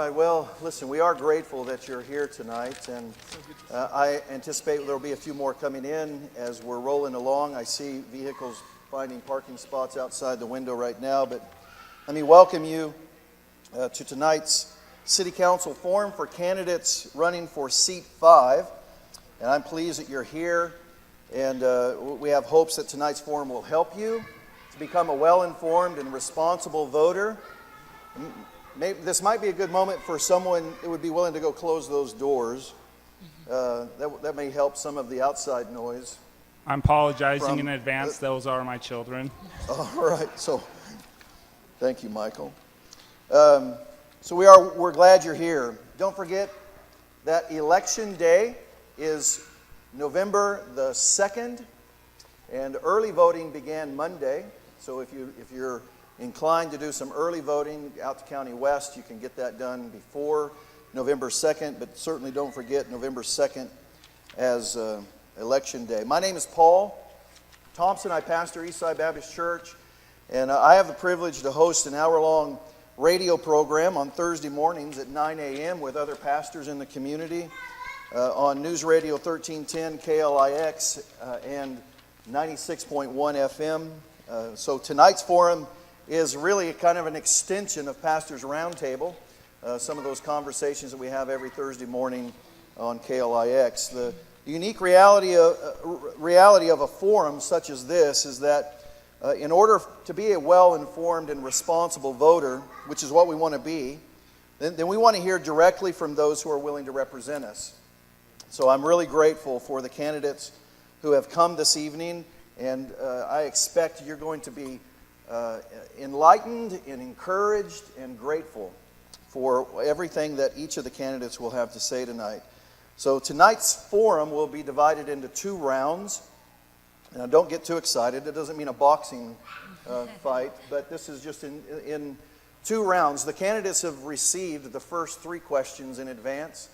right, well, listen, we are grateful that you're here tonight, and I anticipate there will be a few more coming in as we're rolling along. I see vehicles finding parking spots outside the window right now, but let me welcome you to tonight's City Council Forum for candidates running for Seat 5, and I'm pleased that you're here, and we have hopes that tonight's forum will help you to become a well-informed and responsible voter. Maybe this might be a good moment for someone who would be willing to go close those doors. That may help some of the outside noise. I'm apologizing in advance. Those are my children. All right. So, thank you, Michael. So we're glad you're here. Don't forget that Election Day is November the 2nd, and early voting began Monday. So if you're inclined to do some early voting out to County West, you can get that done before November 2nd, but certainly don't forget November 2nd as Election Day. My name is Paul Thompson. I pastor Eastside Baptist Church, and I have the privilege to host an hour-long radio program on Thursday mornings at 9 a.m. with other pastors in the community on News Radio 1310 KLIX and 96.1 FM. So tonight's forum is really kind of an extension of Pastor's Roundtable, some of those conversations that we have every Thursday morning on KLIX. The unique reality of a forum such as this is that in order to be a well-informed and responsible voter, which is what we want to be, then we want to hear directly from those who are willing to represent us. So I'm really grateful for the candidates who have come this evening, and I expect you're going to be enlightened and encouraged and grateful for everything that each of the candidates will have to say tonight. So tonight's forum will be divided into two rounds. Now don't get too excited. It doesn't mean a boxing fight, but this is just in two rounds. The candidates have received the first three questions in advance,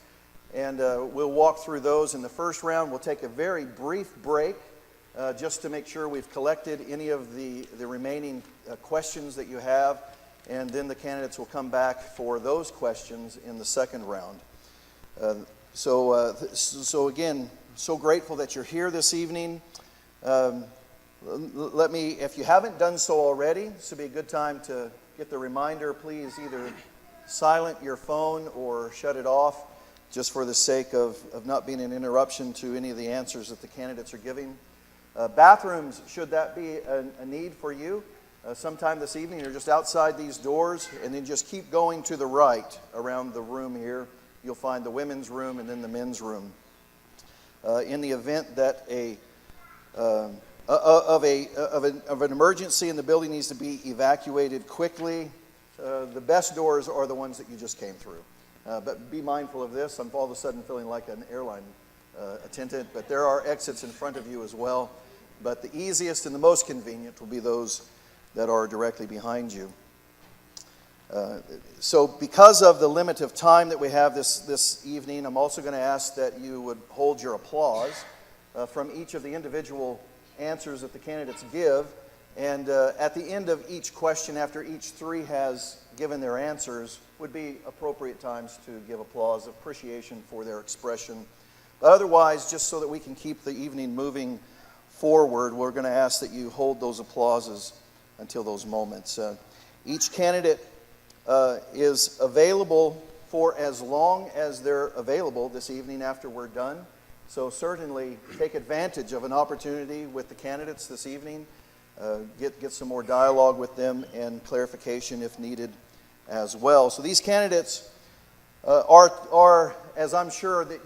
and we'll walk through those in the first round. We'll take a very brief break just to make sure we've collected any of the remaining questions that you have, and then the candidates will come back for those questions in the second round. So again, so grateful that you're here this evening. Let me, if you haven't done so already, this would be a good time to get the reminder. Please either silent your phone or shut it off, just for the sake of not being an interruption to any of the answers that the candidates are giving. Bathrooms, should that be a need for you, sometime this evening, you're just outside these doors, and then just keep going to the right around the room here. You'll find the women's room and then the men's room. In the event that of an emergency and the building needs to be evacuated quickly, the best doors are the ones that you just came through. But be mindful of this. I'm all of a sudden feeling like an airline attendant, but there are exits in front of you as well. But the easiest and the most convenient will be those that are directly behind you. So because of the limit of time that we have this evening, I'm also going to ask that you would hold your applause from each of the individual answers that the candidates give. And at the end of each question, after each three has given their answers, would be appropriate times to give applause, appreciation for their expression. But otherwise, just so that we can keep the evening moving forward, we're going to ask that you hold those applauses until those moments. Each candidate is available for as long as they're available this evening after we're done. So certainly take advantage of an opportunity with the candidates this evening. Get some more dialogue with them and clarification if needed as well. So these candidates are, as I'm sure that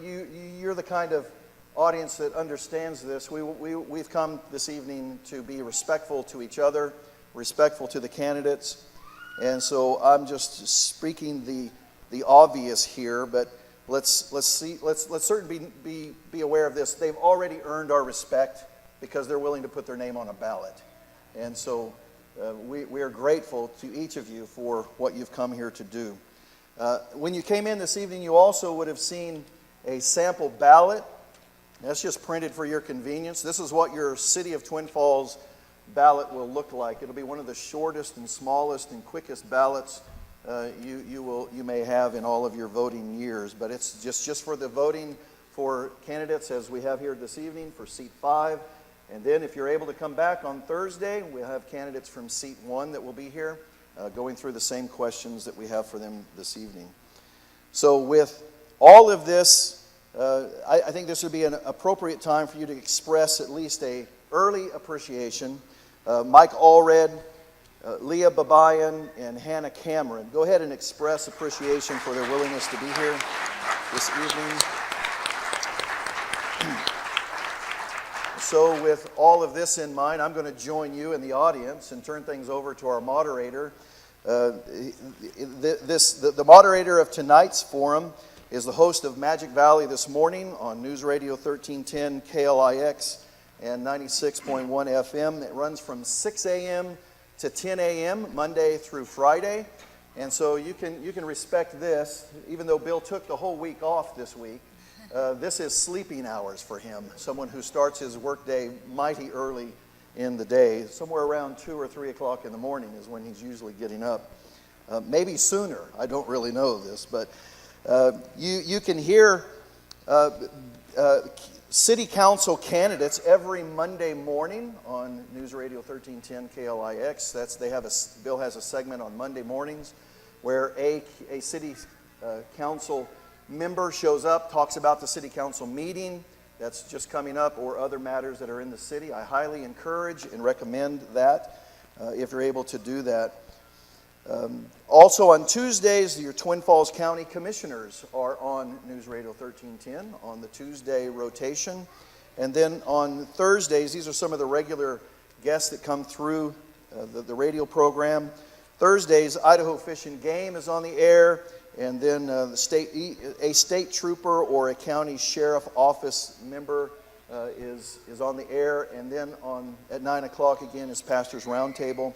you're the kind of audience that understands this. We've come this evening to be respectful to each other, respectful to the candidates, and so I'm just speaking the obvious here. But let's certainly be aware of this. They've already earned our respect because they're willing to put their name on a ballot, and so we are grateful to each of you for what you've come here to do. When you came in this evening, you also would have seen a sample ballot. That's just printed for your convenience. This is what your City of Twin Falls ballot will look like. It'll be one of the shortest and smallest and quickest ballots you may have in all of your voting years. But it's just for the voting for candidates as we have here this evening for seat 5. And then if you're able to come back on Thursday, we'll have candidates from seat 1 that will be here going through the same questions that we have for them this evening. So with all of this, I think this would be an appropriate time for you to express at least a early appreciation. Mike Allred, Leah Babayan, and Hannah Cameron. Go ahead and express appreciation for their willingness to be here this evening. So with all of this in mind, I'm going to join you in the audience and turn things over to our moderator. The moderator of tonight's forum is the host of Magic Valley This Morning on News Radio 1310 KLIX and 96.1 FM. It runs from 6 a.m. to 10 a.m. Monday through Friday. And so you can respect this, even though Bill took the whole week off this week. This is sleeping hours for him, someone who starts his workday mighty early in the day. Somewhere around 2 or 3 o'clock in the morning is when he's usually getting up. Maybe sooner, I don't really know this, but you can hear city council candidates every Monday morning on News Radio 1310 KLIX. Bill has a segment on Monday mornings where a city council member shows up, talks about the city council meeting that's just coming up or other matters that are in the city. I highly encourage and recommend that if you're able to do that. Also on Tuesdays, your Twin Falls County Commissioners are on News Radio 1310 on the Tuesday rotation. And then on Thursdays, these are some of the regular guests that come through the radio program. Thursdays, Idaho Fish and Game is on the air. And then a state trooper or a county sheriff office member is on the air. And then at 9 o'clock again is Pastor's Roundtable.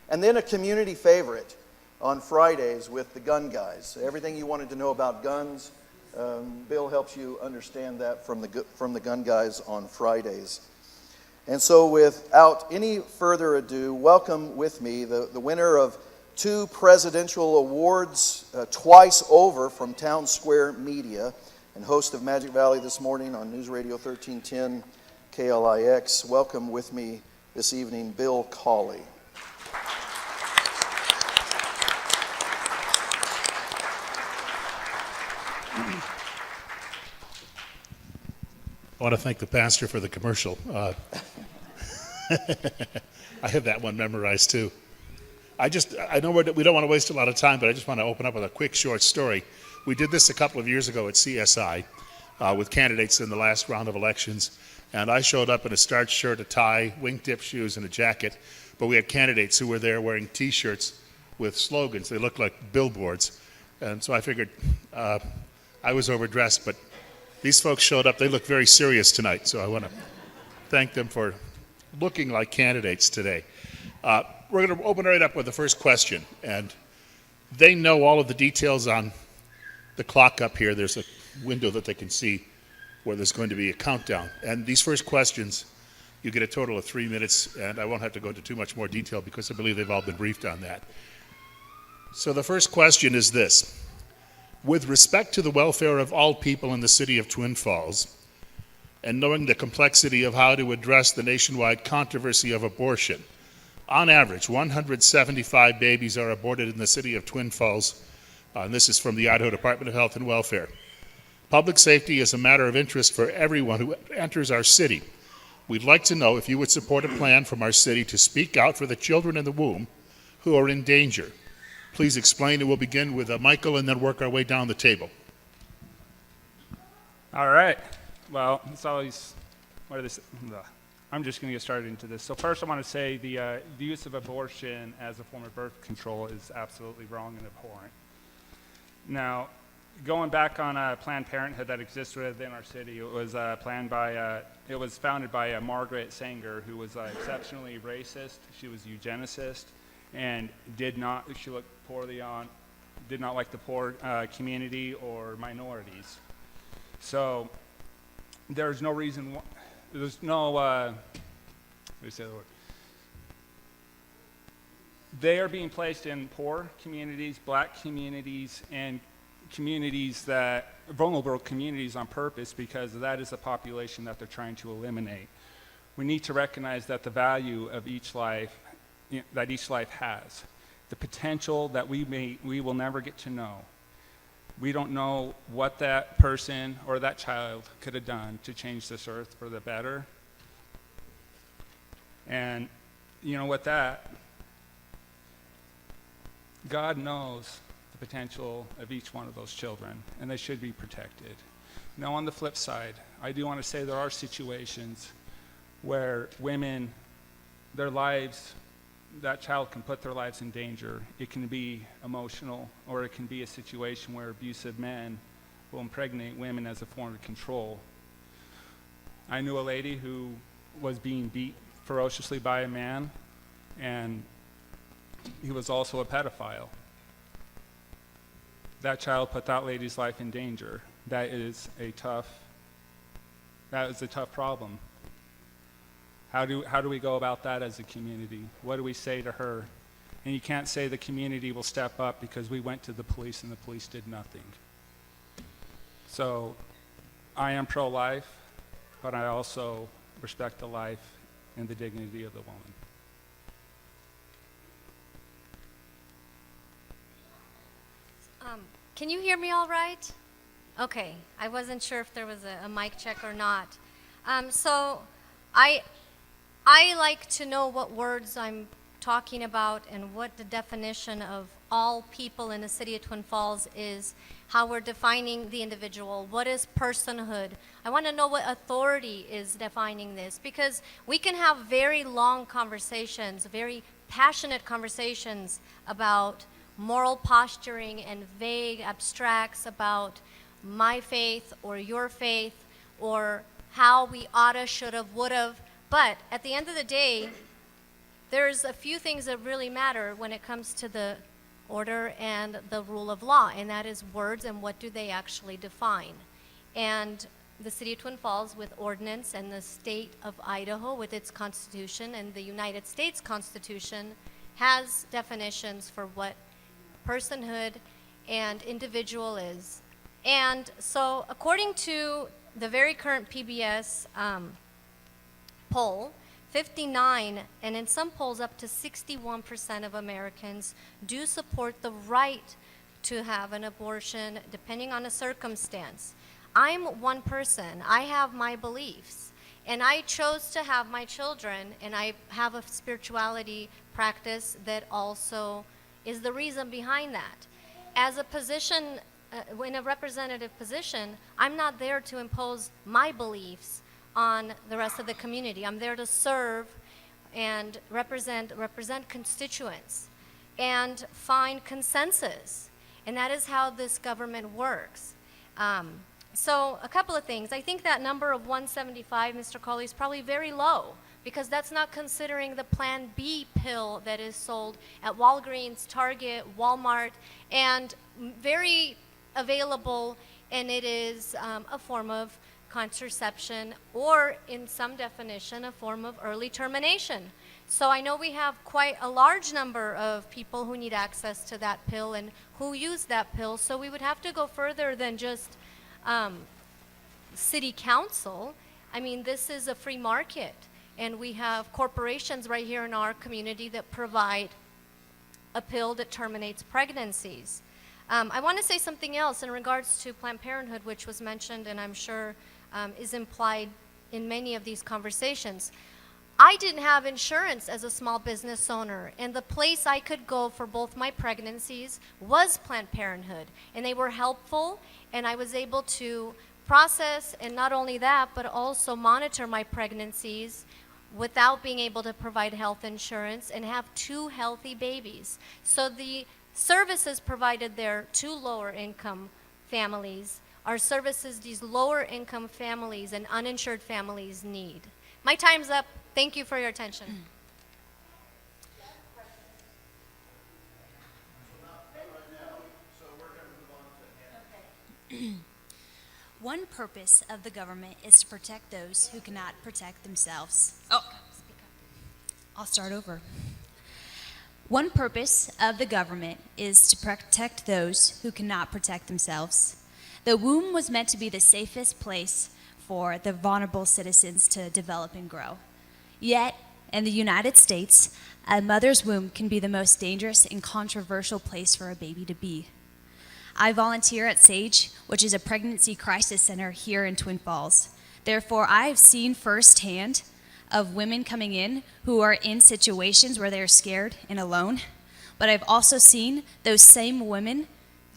And then a community favorite on Fridays with the Gun Guys. Everything you wanted to know about guns, Bill helps you understand that from the Gun Guys on Fridays. And so without any further ado, welcome with me the winner of 2 presidential awards twice over from Town Square Media and host of Magic Valley This Morning on News Radio 1310 KLIX. Welcome with me this evening, Bill Cawley. I want to thank the pastor for the commercial. I have that one memorized too. I know we don't want to waste a lot of time, but I just want to open up with a quick short story. We did this a couple of years ago at CSI with candidates in the last round of elections, and I showed up in a starched shirt, a tie, wingtip shoes, and a jacket, but we had candidates who were there wearing T-shirts with slogans. They looked like billboards, and so I figured I was overdressed, but these folks showed up. They look very serious tonight, so I want to thank them for looking like candidates today. We're going to open right up with the first question, and they know all of the details on the clock up here. There's a window that they can see where there's going to be a countdown. And these first questions, you get a total of 3 minutes, and I won't have to go into too much more detail because I believe they've all been briefed on that. So the first question is this. With respect to the welfare of all people in the city of Twin Falls, and knowing the complexity of how to address the nationwide controversy of abortion, on average, 175 babies are aborted in the city of Twin Falls, and this is from the Idaho Department of Health and Welfare. Public safety is a matter of interest for everyone who enters our city. We'd like to know if you would support a plan from our city to speak out for the children in the womb who are in danger. Please explain, and we'll begin with Michael and then work our way down the table. All right. Well, it's always, I'm just going to get started into this. So first I want to say the use of abortion as a form of birth control is absolutely wrong and abhorrent. Now, going back on Planned Parenthood that existed within our city, it was founded by Margaret Sanger, who was exceptionally racist. She was a eugenicist and she looked poorly on, did not like the poor community or minorities. So there's no reason, they are being placed in poor communities, black communities, and vulnerable communities on purpose, because that is a population that they're trying to eliminate. We need to recognize that the value of each life, that each life has, the potential that we will never get to know. We don't know what that person or that child could have done to change this earth for the better. And with that, God knows the potential of each one of those children, and they should be protected. Now, on the flip side, I do want to say there are situations where women, that child can put their lives in danger. It can be emotional, or it can be a situation where abusive men will impregnate women as a form of control. I knew a lady who was being beat ferociously by a man, and he was also a pedophile. That child put that lady's life in danger. That is a tough problem. How do we go about that as a community? What do we say to her? And you can't say the community will step up because we went to the police and the police did nothing. So I am pro-life, but I also respect the life and the dignity of the woman. Can you hear me all right? Okay, I wasn't sure if there was a mic check or not. So I like to know what words I'm talking about and what the definition of all people in the city of Twin Falls is, how we're defining the individual, what is personhood. I want to know what authority is defining this, because we can have very long conversations, very passionate conversations about moral posturing and vague abstracts about my faith or your faith or how we oughta, shoulda, woulda. But at the end of the day, there's a few things that really matter when it comes to the order and the rule of law, and that is words and what do they actually define. And the city of Twin Falls with ordinance, and the state of Idaho with its constitution, and the United States Constitution has definitions for what personhood and individual is. And so according to the very current PBS poll, 59, and in some polls up to 61% of Americans do support the right to have an abortion depending on a circumstance. I'm one person. I have my beliefs, and I chose to have my children, and I have a spirituality practice that also is the reason behind that. As a position, in a representative position, I'm not there to impose my beliefs on the rest of the community. I'm there to serve and represent constituents and find consensus. And that is how this government works. So a couple of things. I think that number of 175, Mr. Colley, is probably very low, because that's not considering the Plan B pill that is sold at Walgreens, Target, Walmart, and very available, and it is a form of contraception, or in some definition, a form of early termination. So I know we have quite a large number of people who need access to that pill and who use that pill, so we would have to go further than just city council. I mean, this is a free market. And we have corporations right here in our community that provide a pill that terminates pregnancies. I want to say something else in regards to Planned Parenthood, which was mentioned and I'm sure is implied in many of these conversations. I didn't have insurance as a small business owner, and the place I could go for both my pregnancies was Planned Parenthood, and they were helpful, and I was able to process, and not only that, but also monitor my pregnancies without being able to provide health insurance and have 2 healthy babies. So the services provided there to lower income families are services these lower income families and uninsured families need. My time's up. Thank you for your attention. One purpose of the government is to protect those who cannot protect themselves. Oh, I'll start over. One purpose of the government is to protect those who cannot protect themselves. The womb was meant to be the safest place for the vulnerable citizens to develop and grow. Yet, in the United States, a mother's womb can be the most dangerous and controversial place for a baby to be. I volunteer at SAGE, which is a pregnancy crisis center here in Twin Falls. Therefore, I have seen firsthand of women coming in who are in situations where they're scared and alone. But I've also seen those same women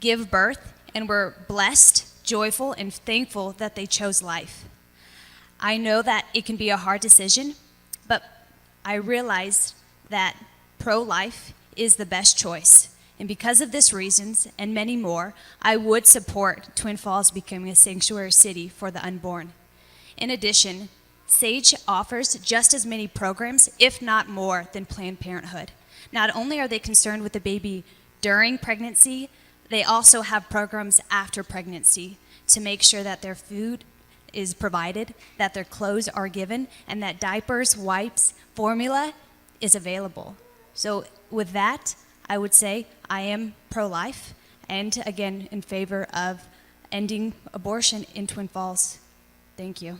give birth and were blessed, joyful, and thankful that they chose life. I know that it can be a hard decision, but I realize that pro-life is the best choice. And because of these reasons and many more, I would support Twin Falls becoming a sanctuary city for the unborn. In addition, SAGE offers just as many programs, if not more, than Planned Parenthood. Not only are they concerned with the baby during pregnancy, they also have programs after pregnancy to make sure that their food is provided, that their clothes are given, and that diapers, wipes, formula is available. So with that, I would say I am pro-life and, again, in favor of ending abortion in Twin Falls. Thank you.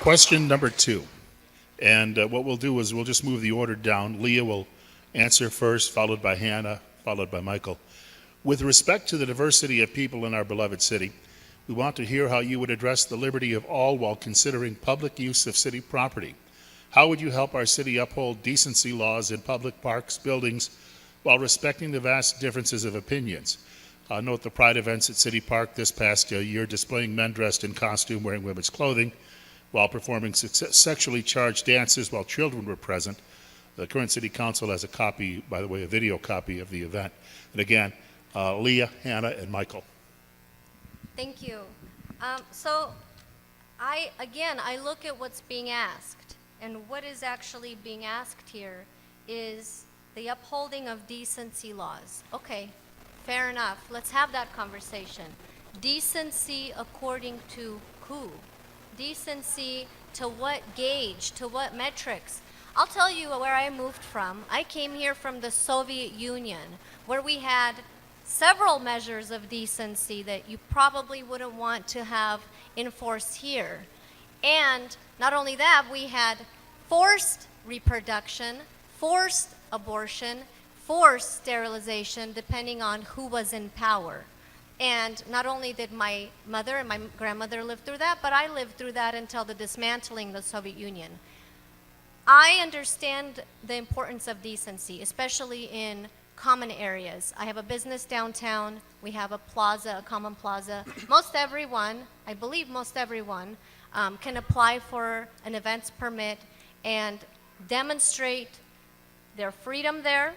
Question number 2. And what we'll do is we'll just move the order down. Leah will answer first, followed by Hannah, followed by Michael. With respect to the diversity of people in our beloved city, we want to hear how you would address the liberty of all while considering public use of city property. How would you help our city uphold decency laws in public parks, buildings, while respecting the vast differences of opinions? Note the Pride events at City Park this past year displaying men dressed in costume wearing women's clothing while performing sexually charged dances while children were present. The current city council has a copy, by the way, a video copy of the event. And again, Leah, Hannah, and Michael. Thank you. So I look at what's being asked, and what is actually being asked here is the upholding of decency laws. Okay, fair enough. Let's have that conversation. Decency according to who? Decency to what gauge, to what metrics? I'll tell you where I moved from. I came here from the Soviet Union, where we had several measures of decency that you probably wouldn't want to have enforced here. And not only that, we had forced reproduction, forced abortion, forced sterilization, depending on who was in power. And not only did my mother and my grandmother live through that, but I lived through that until the dismantling of the Soviet Union. I understand the importance of decency, especially in common areas. I have a business downtown. We have a plaza, a common plaza. Most everyone, I believe most everyone, can apply for an events permit and demonstrate their freedom there,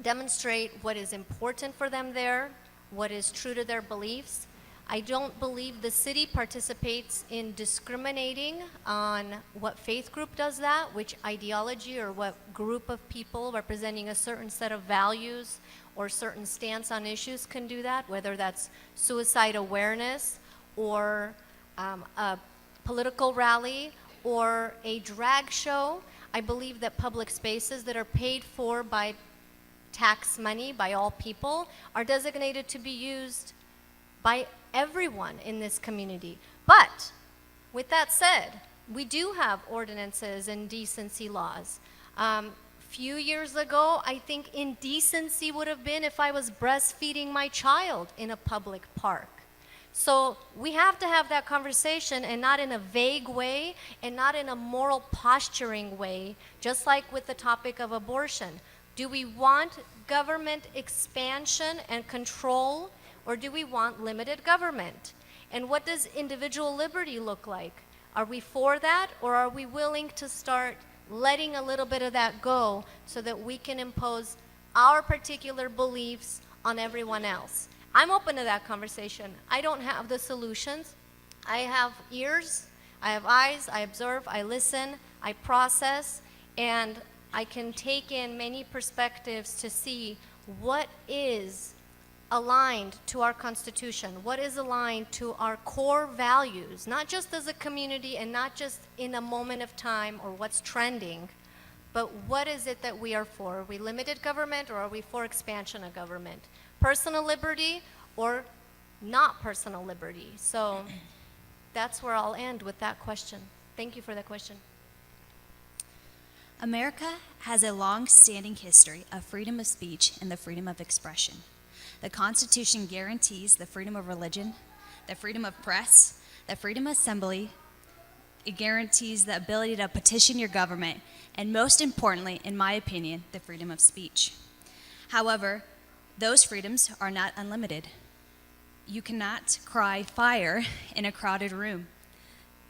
demonstrate what is important for them there, what is true to their beliefs. I don't believe the city participates in discriminating on what faith group does that, which ideology or what group of people representing a certain set of values or certain stance on issues can do that, whether that's suicide awareness or a political rally or a drag show. I believe that public spaces that are paid for by tax money, by all people, are designated to be used by everyone in this community. But with that said, we do have ordinances and decency laws. Few years ago, I think indecency would have been if I was breastfeeding my child in a public park. So we have to have that conversation, and not in a vague way and not in a moral posturing way, just like with the topic of abortion. Do we want government expansion and control, or do we want limited government? And what does individual liberty look like? Are we for that, or are we willing to start letting a little bit of that go so that we can impose our particular beliefs on everyone else? I'm open to that conversation. I don't have the solutions. I have ears, I have eyes, I observe, I listen, I process, and I can take in many perspectives to see what is aligned to our Constitution? What is aligned to our core values, not just as a community and not just in a moment of time or what's trending, but what is it that we are for? Are we limited government or are we for expansion of government? Personal liberty or not personal liberty? So that's where I'll end with that question. Thank you for that question. America has a long-standing history of freedom of speech and the freedom of expression. The Constitution guarantees the freedom of religion, the freedom of press, the freedom of assembly. It guarantees the ability to petition your government, and most importantly, in my opinion, the freedom of speech. However, those freedoms are not unlimited. You cannot cry fire in a crowded room.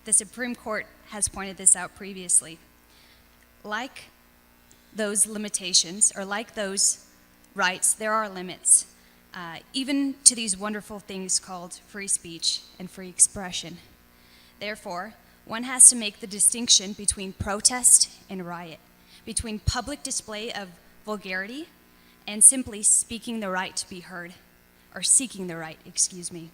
The Supreme Court has pointed this out previously. Like those limitations, or like those rights, there are limits, even to these wonderful things called free speech and free expression. Therefore, one has to make the distinction between protest and riot, between public display of vulgarity and simply speaking the right to be heard, or seeking the right, excuse me.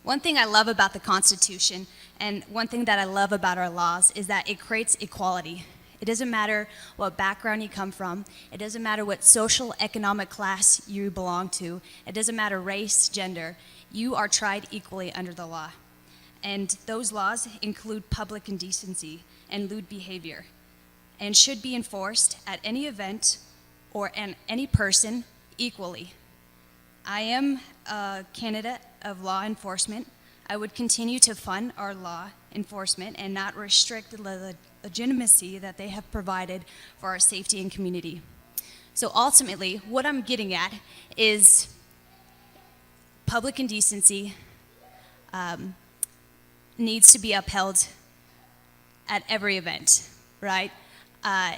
One thing I love about the Constitution, and one thing that I love about our laws, is that it creates equality. It doesn't matter what background you come from. It doesn't matter what social, economic class you belong to. It doesn't matter race, gender. You are tried equally under the law. And those laws include public indecency and lewd behavior, and should be enforced at any event or any person equally. I am a candidate of law enforcement. I would continue to fund our law enforcement and not restrict the legitimacy that they have provided for our safety and community. So ultimately, what I'm getting at is public indecency needs to be upheld at every event, right?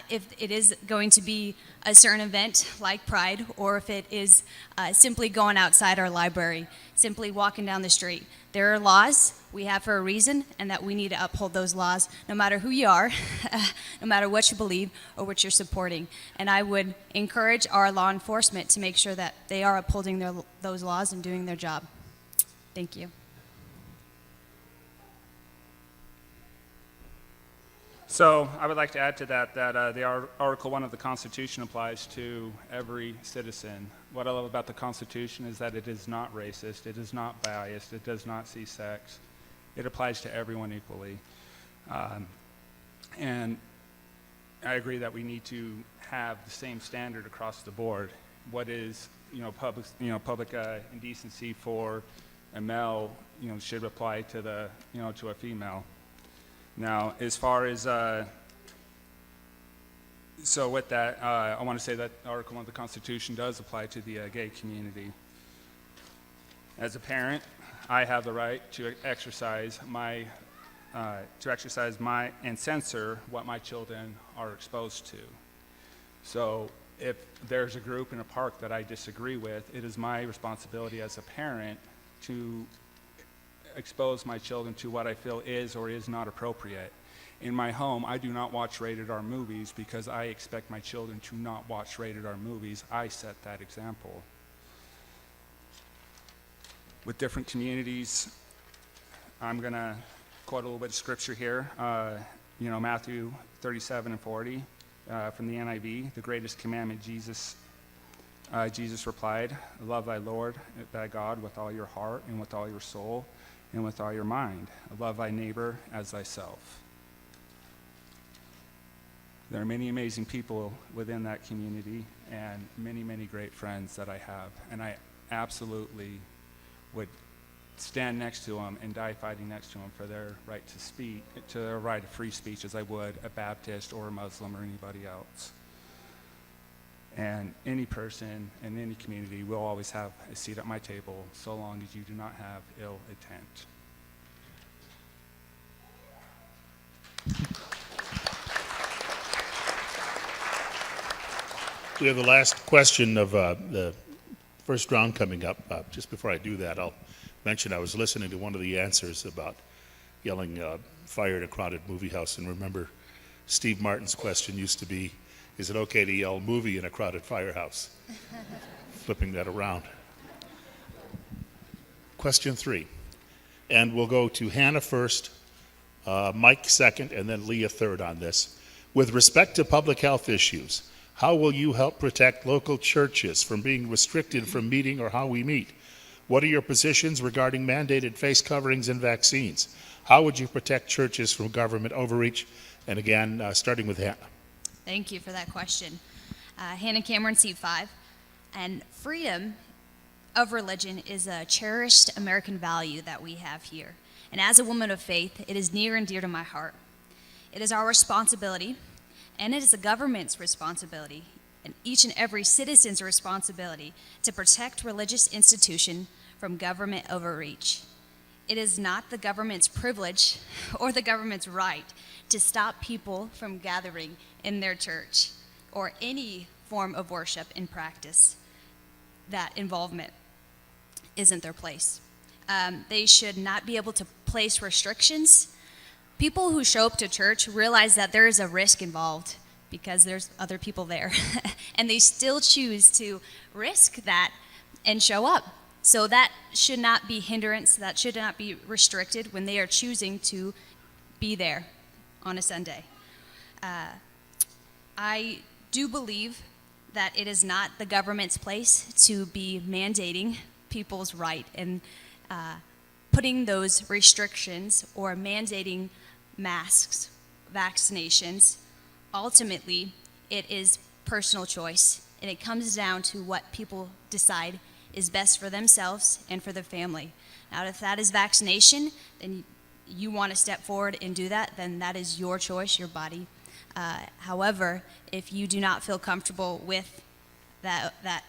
If it is going to be a certain event like Pride, or if it is simply going outside our library, simply walking down the street. There are laws we have for a reason, and that we need to uphold those laws no matter who you are, no matter what you believe or what you're supporting. And I would encourage our law enforcement to make sure that they are upholding those laws and doing their job. Thank you. So I would like to add to that the Article 1 of the Constitution applies to every citizen. What I love about the Constitution is that it is not racist, it is not biased, it does not see sex. It applies to everyone equally. And I agree that we need to have the same standard across the board. What is public indecency for a male should apply to the to a female. Now, as far as, so with that, I want to say that Article 1 of the Constitution does apply to the gay community. As a parent, I have the right to exercise my and censor what my children are exposed to. So if there's a group in a park that I disagree with, it is my responsibility as a parent to expose my children to what I feel is or is not appropriate. In my home, I do not watch rated R movies because I expect my children to not watch rated R movies. I set that example. With different communities, I'm going to quote a little bit of scripture here. Matthew 37 and 40 from the NIV, the greatest commandment, Jesus replied, love thy Lord, thy God, with all your heart and with all your soul and with all your mind. Love thy neighbor as thyself. There are many amazing people within that community and many, many great friends that I have. And I absolutely would stand next to them and die fighting next to them for their right to speak, to their right of free speech, as I would a Baptist or a Muslim or anybody else. And any person in any community will always have a seat at my table so long as you do not have ill intent. We have the last question of the first round coming up. Just before I do that, I'll mention I was listening to one of the answers about yelling fire in a crowded movie house, and remember Steve Martin's question used to be, is it okay to yell movie in a crowded firehouse? Flipping that around. Question 3. And we'll go to Hannah first, Mike second, and then Leah third on this. With respect to public health issues, how will you help protect local churches from being restricted from meeting or how we meet? What are your positions regarding mandated face coverings and vaccines? How would you protect churches from government overreach? And again, starting with Hannah. Thank you for that question. Hannah Cameron, seat 5. And freedom of religion is a cherished American value that we have here. And as a woman of faith, it is near and dear to my heart. It is our responsibility, and it is the government's responsibility, and each and every citizen's responsibility to protect religious institutions from government overreach. It is not the government's privilege or the government's right to stop people from gathering in their church or any form of worship and practice. That involvement isn't their place. They should not be able to place restrictions. People who show up to church realize that there is a risk involved because there's other people there, and they still choose to risk that and show up. So that should not be hindrance, that should not be restricted when they are choosing to be there on a Sunday. I do believe that it is not the government's place to be mandating people's right and putting those restrictions or mandating masks, vaccinations. Ultimately, it is personal choice, and it comes down to what people decide is best for themselves and for their family. Now, if that is vaccination, then you want to step forward and do that, then that is your choice, your body. However, if you do not feel comfortable with that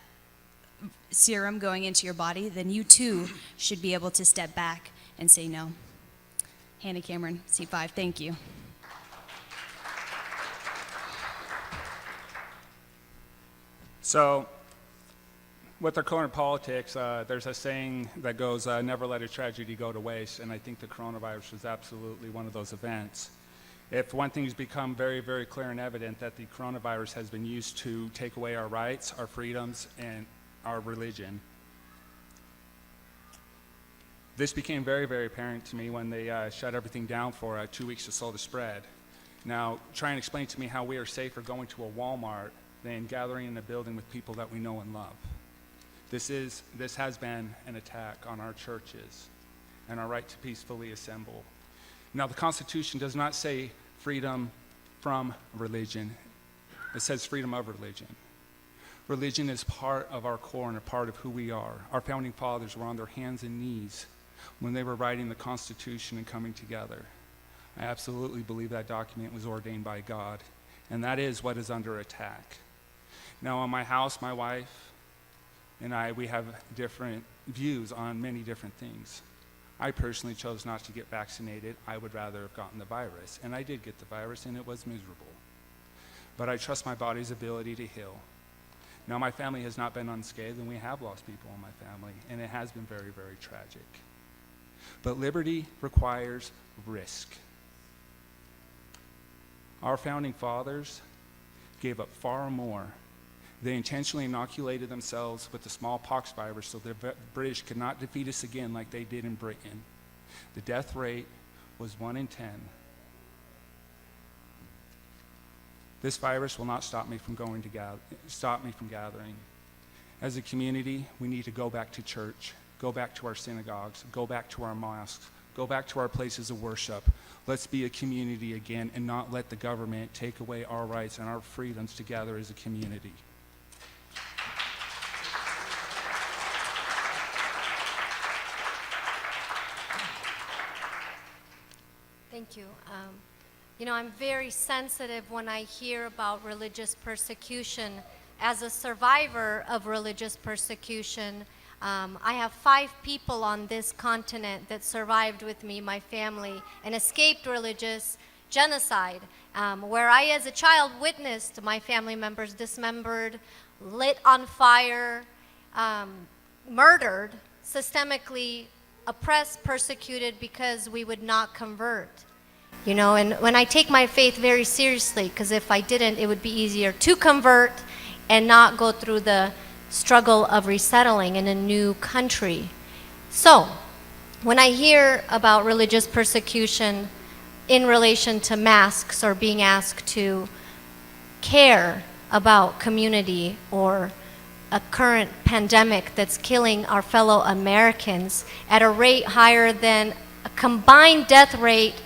serum going into your body, then you too should be able to step back and say no. Hannah Cameron, C5, thank you. So, with our current politics, there's a saying that goes, never let a tragedy go to waste, and I think the coronavirus was absolutely one of those events. If one thing has become very, very clear and evident, that the coronavirus has been used to take away our rights, our freedoms, and our religion. This became very, very apparent to me when they shut everything down for 2 weeks to slow the spread. Now, try and explain to me how we are safer going to a Walmart than gathering in a building with people that we know and love. This has been an attack on our churches and our right to peacefully assemble. Now, the Constitution does not say freedom from religion. It says freedom of religion. Religion is part of our core and a part of who we are. Our founding fathers were on their hands and knees when they were writing the Constitution and coming together. I absolutely believe that document was ordained by God, and that is what is under attack. Now, in my house, my wife and I, we have different views on many different things. I personally chose not to get vaccinated. I would rather have gotten the virus, and I did get the virus, and it was miserable. But I trust my body's ability to heal. Now, my family has not been unscathed, and we have lost people in my family, and it has been very, very tragic. But liberty requires risk. Our founding fathers gave up far more. They intentionally inoculated themselves with the smallpox virus so the British could not defeat us again like they did in Britain. The death rate was 1 in 10. This virus will not stop me from gathering. As a community, we need to go back to church, go back to our synagogues, go back to our mosques, go back to our places of worship. Let's be a community again and not let the government take away our rights and our freedoms to gather as a community. Thank you. I'm very sensitive when I hear about religious persecution. As a survivor of religious persecution, I have 5 people on this continent that survived with me, my family, and escaped religious genocide, where I, as a child, witnessed my family members dismembered, lit on fire, murdered, systemically oppressed, persecuted because we would not convert. And when I take my faith very seriously, because if I didn't, it would be easier to convert and not go through the struggle of resettling in a new country. So, when I hear about religious persecution in relation to masks or being asked to care about community or a current pandemic that's killing our fellow Americans at a rate higher than a combined death rate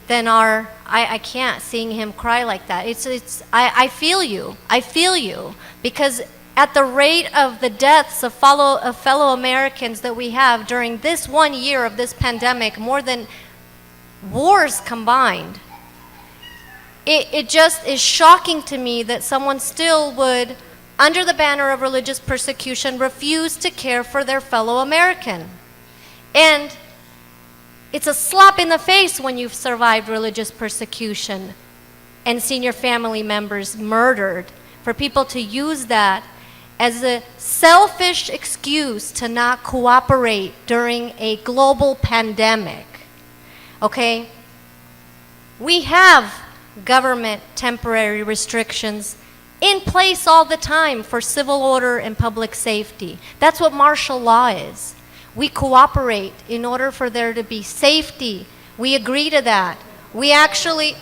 than I can't seeing him cry like that. I feel you, because at the rate of the deaths of fellow Americans that we have during this 1 year of this pandemic, more than wars combined, it just is shocking to me that someone still would, under the banner of religious persecution, refuse to care for their fellow American. And it's a slap in the face when you've survived religious persecution and seen your family members murdered, for people to use that as a selfish excuse to not cooperate during a global pandemic. Okay? We have government temporary restrictions in place all the time for civil order and public safety. That's what martial law is. We cooperate in order for there to be safety. We agree to that. We actually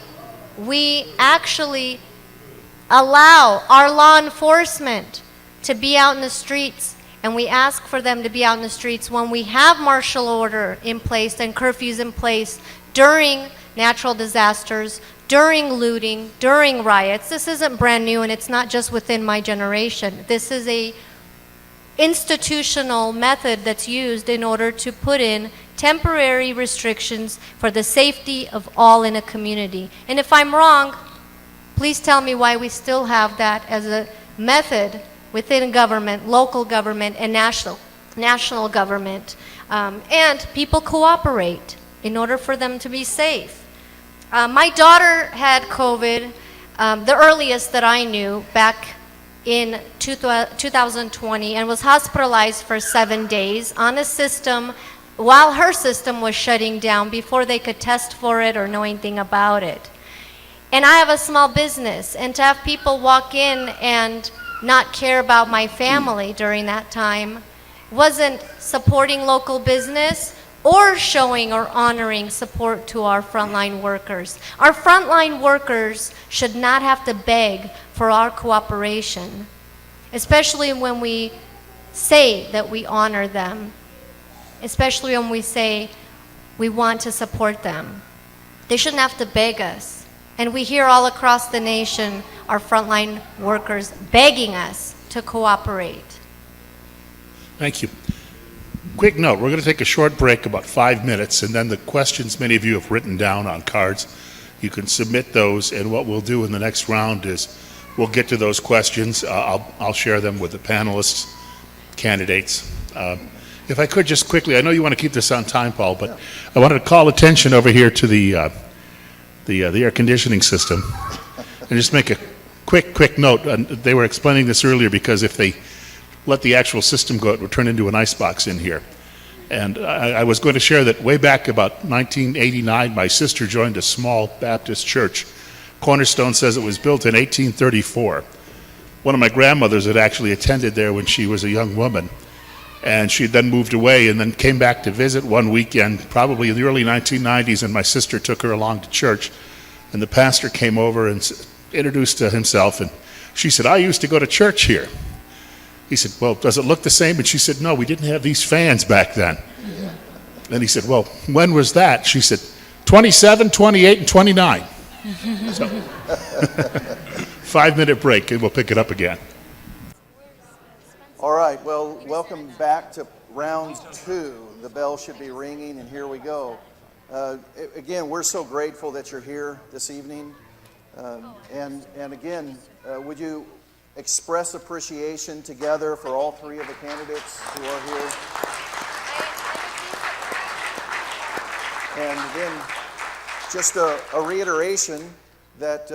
allow our law enforcement to be out in the streets, and we ask for them to be out in the streets when we have martial order in place and curfews in place during natural disasters, during looting, during riots. This isn't brand new, and it's not just within my generation. This is a institutional method that's used in order to put in temporary restrictions for the safety of all in a community. And if I'm wrong, please tell me why we still have that as a method within government, local government, and national government. And people cooperate in order for them to be safe. My daughter had COVID, the earliest that I knew, back in 2020, and was hospitalized for 7 days on a system while her system was shutting down before they could test for it or know anything about it. And I have a small business, and to have people walk in and not care about my family during that time wasn't supporting local business or showing or honoring support to our frontline workers. Our frontline workers should not have to beg for our cooperation, especially when we say that we honor them, especially when we say we want to support them. They shouldn't have to beg us. And we hear all across the nation our frontline workers begging us to cooperate. Thank you. Quick note, we're going to take a short break, about 5 minutes, and then the questions many of you have written down on cards, you can submit those, and what we'll do in the next round is we'll get to those questions. I'll share them with the panelists, candidates. If I could just quickly, I know you want to keep this on time, Paul, but I wanted to call attention over here to the air conditioning system and just make a quick note. They were explaining this earlier, because if they let the actual system go, it would turn into an icebox in here. And I was going to share that way back about 1989, my sister joined a small Baptist church. Cornerstone says it was built in 1834. One of my grandmothers had actually attended there when she was a young woman. And she then moved away and then came back to visit one weekend, probably in the early 1990s, and my sister took her along to church. And the pastor came over and introduced himself, and she said, "I used to go to church here." He said, "Well, does it look the same?" And she said, "No, we didn't have these fans back then." Then he said, "Well, when was that?" She said, 27, 28, and 29. So, 5-minute break, and we'll pick it up again. All right, well, welcome back to round 2. The bell should be ringing, and here we go. Again, we're so grateful that you're here this evening. And again, would you express appreciation together for all 3 of the candidates who are here? And again, just a reiteration that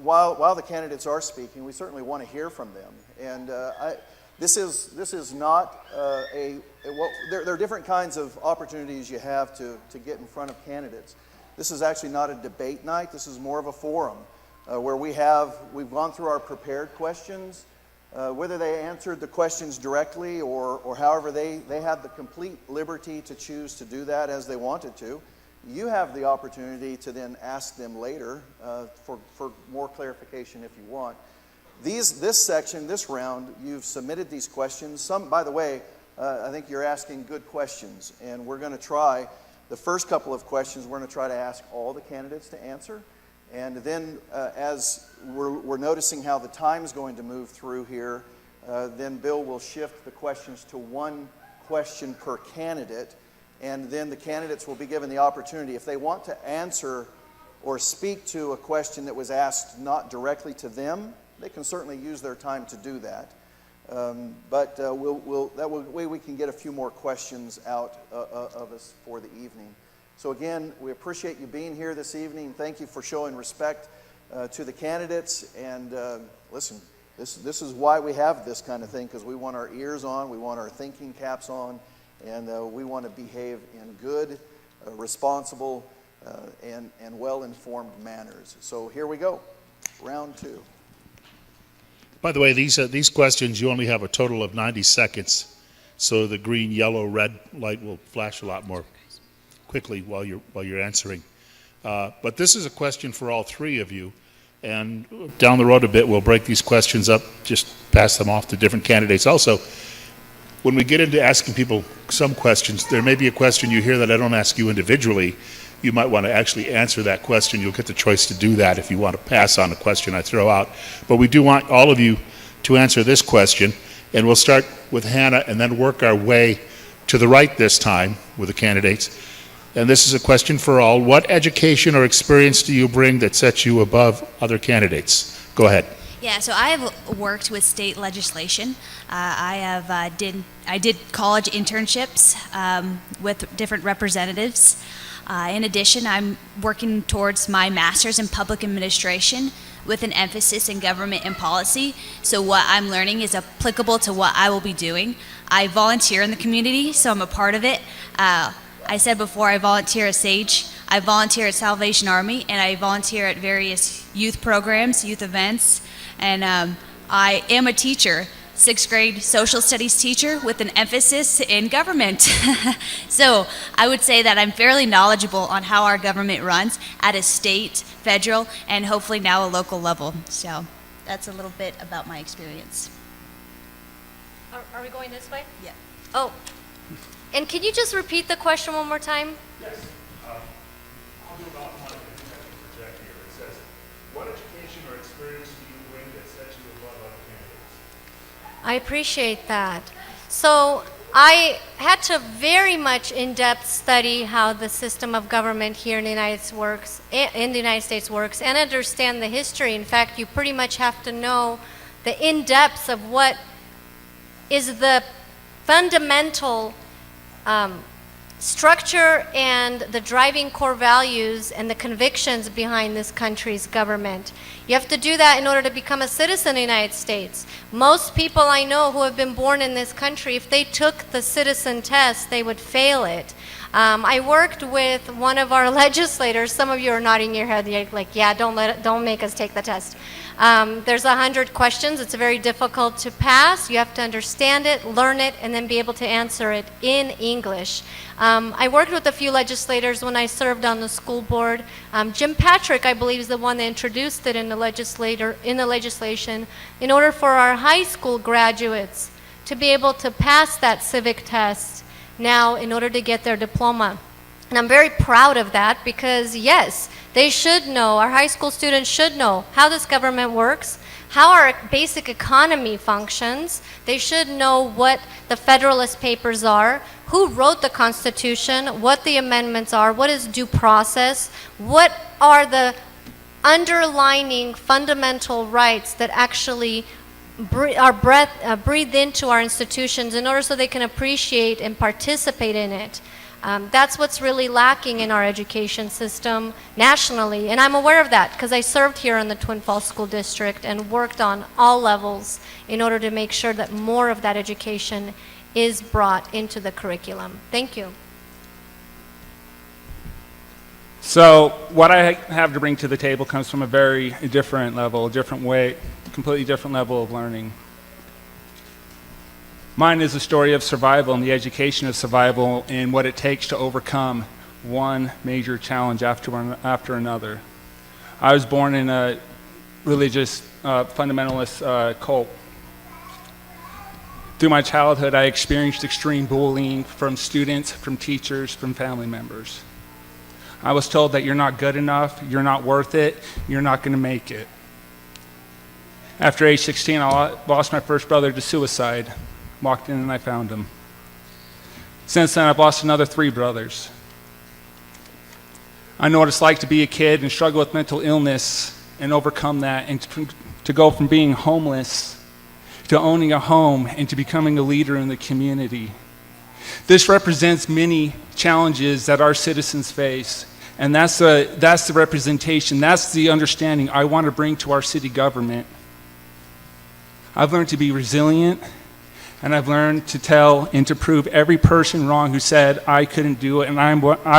while the candidates are speaking, we certainly want to hear from them. And this is not there are different kinds of opportunities you have to get in front of candidates. This is actually not a debate night. This is more of a forum where we've gone through our prepared questions. whether they answered the questions directly or however they had the complete liberty to choose to do that as they wanted to. You have the opportunity to then ask them later for more clarification if you want. This section, this round, you've submitted these questions. Some, by the way, I think you're asking good questions, and we're going to try, the first couple of questions, we're going to try to ask all the candidates to answer. And then as we're noticing how the time's going to move through here, then Bill will shift the questions to one question per candidate, and then the candidates will be given the opportunity, if they want to answer or speak to a question that was asked not directly to them, they can certainly use their time to do that. That way we can get a few more questions out of us for the evening. So again, we appreciate you being here this evening. Thank you for showing respect to the candidates. And listen, this is why we have this kind of thing, because we want our ears on, we want our thinking caps on, and we want to behave in good, responsible, and well-informed manners. So here we go, round two. By the way, these questions, you only have a total of 90 seconds, so the green, yellow, red light will flash a lot more quickly while you're answering. But this is a question for all three of you, and down the road a bit, we'll break these questions up, just pass them off to different candidates. Also, when we get into asking people some questions, there may be a question you hear that I don't ask you individually. You might want to actually answer that question. You'll get the choice to do that if you want to pass on a question I throw out. But we do want all of you to answer this question, and we'll start with Hannah and then work our way to the right this time with the candidates. And this is a question for all. What education or experience do you bring that sets you above other candidates? Go ahead. Yeah, so I have worked with state legislation. I did college internships with different representatives. In addition, I'm working towards my master's in public administration with an emphasis in government and policy. So what I'm learning is applicable to what I will be doing. I volunteer in the community, so I'm a part of it. I said before, I volunteer at SAGE, I volunteer at Salvation Army, and I volunteer at various youth programs, youth events, and I am a teacher, 6th grade social studies teacher with an emphasis in government. So I would say that I'm fairly knowledgeable on how our government runs at a state, federal, and hopefully now a local level. So that's a little bit about my experience. Are we going this way? Yeah. Oh, and can you just repeat the question one more time? Yes. I'll do it off my project here. It says, what education or experience do you bring that sets you above other candidates? I appreciate that. So I had to very much in-depth study how the system of government here in the United States works and understand the history. In fact, you pretty much have to know the in-depths of what is the fundamental structure and the driving core values and the convictions behind this country's government. You have to do that in order to become a citizen of the United States. Most people I know who have been born in this country, if they took the citizen test, they would fail it. I worked with one of our legislators. Some of you are nodding your head like, yeah, don't make us take the test. There's 100 questions. It's very difficult to pass. You have to understand it, learn it, and then be able to answer it in English. I worked with a few legislators when I served on the school board. Jim Patrick, I believe, is the one that introduced it in the legislation in order for our high school graduates to be able to pass that civic test now in order to get their diploma. And I'm very proud of that because, yes, they should know, our high school students should know how this government works, how our basic economy functions. They should know what the Federalist Papers are, who wrote the Constitution, what the amendments are, what is due process, what are the underlining fundamental rights that actually are breathed into our institutions in order so they can appreciate and participate in it. That's what's really lacking in our education system nationally, and I'm aware of that because I served here in the Twin Falls School District and worked on all levels in order to make sure that more of that education is brought into the curriculum. Thank you. So what I have to bring to the table comes from a very different level, different way, completely different level of learning. Mine is a story of survival and the education of survival and what it takes to overcome one major challenge after another. I was born in a religious fundamentalist cult. Through my childhood, I experienced extreme bullying from students, from teachers, from family members. I was told that you're not good enough, you're not worth it, you're not going to make it. After age 16, I lost my first brother to suicide. Walked in and I found him. Since then, I've lost another 3 brothers. I know what it's like to be a kid and struggle with mental illness and overcome that, and to go from being homeless to owning a home and to becoming a leader in the community. This represents many challenges that our citizens face, and that's the representation, that's the understanding I want to bring to our city government. I've learned to be resilient, and I've learned to tell and to prove every person wrong who said I couldn't do it and I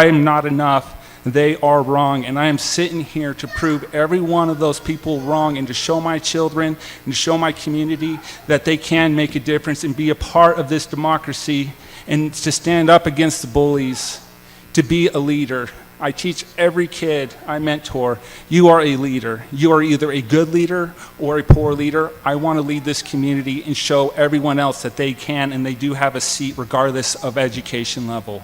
am not enough. They are wrong, and I am sitting here to prove every one of those people wrong, and to show my children and to show my community that they can make a difference and be a part of this democracy, and to stand up against the bullies, to be a leader. I teach every kid I mentor, you are a leader. You are either a good leader or a poor leader. I want to lead this community and show everyone else that they can and they do have a seat regardless of education level.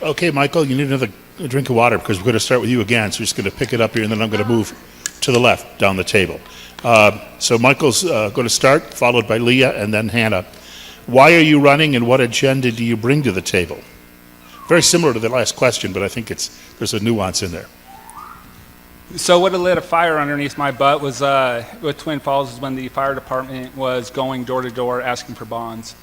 Okay, Michael, you need another drink of water because we're going to start with you again. So we're just going to pick it up here, and then I'm going to move to the left down the table. So Michael's going to start, followed by Leah, and then Hannah. Why are you running, and what agenda do you bring to the table? Very similar to the last question, but I think there's a nuance in there. So what lit a fire underneath my butt was with Twin Falls is when the fire department was going door to door asking for bonds.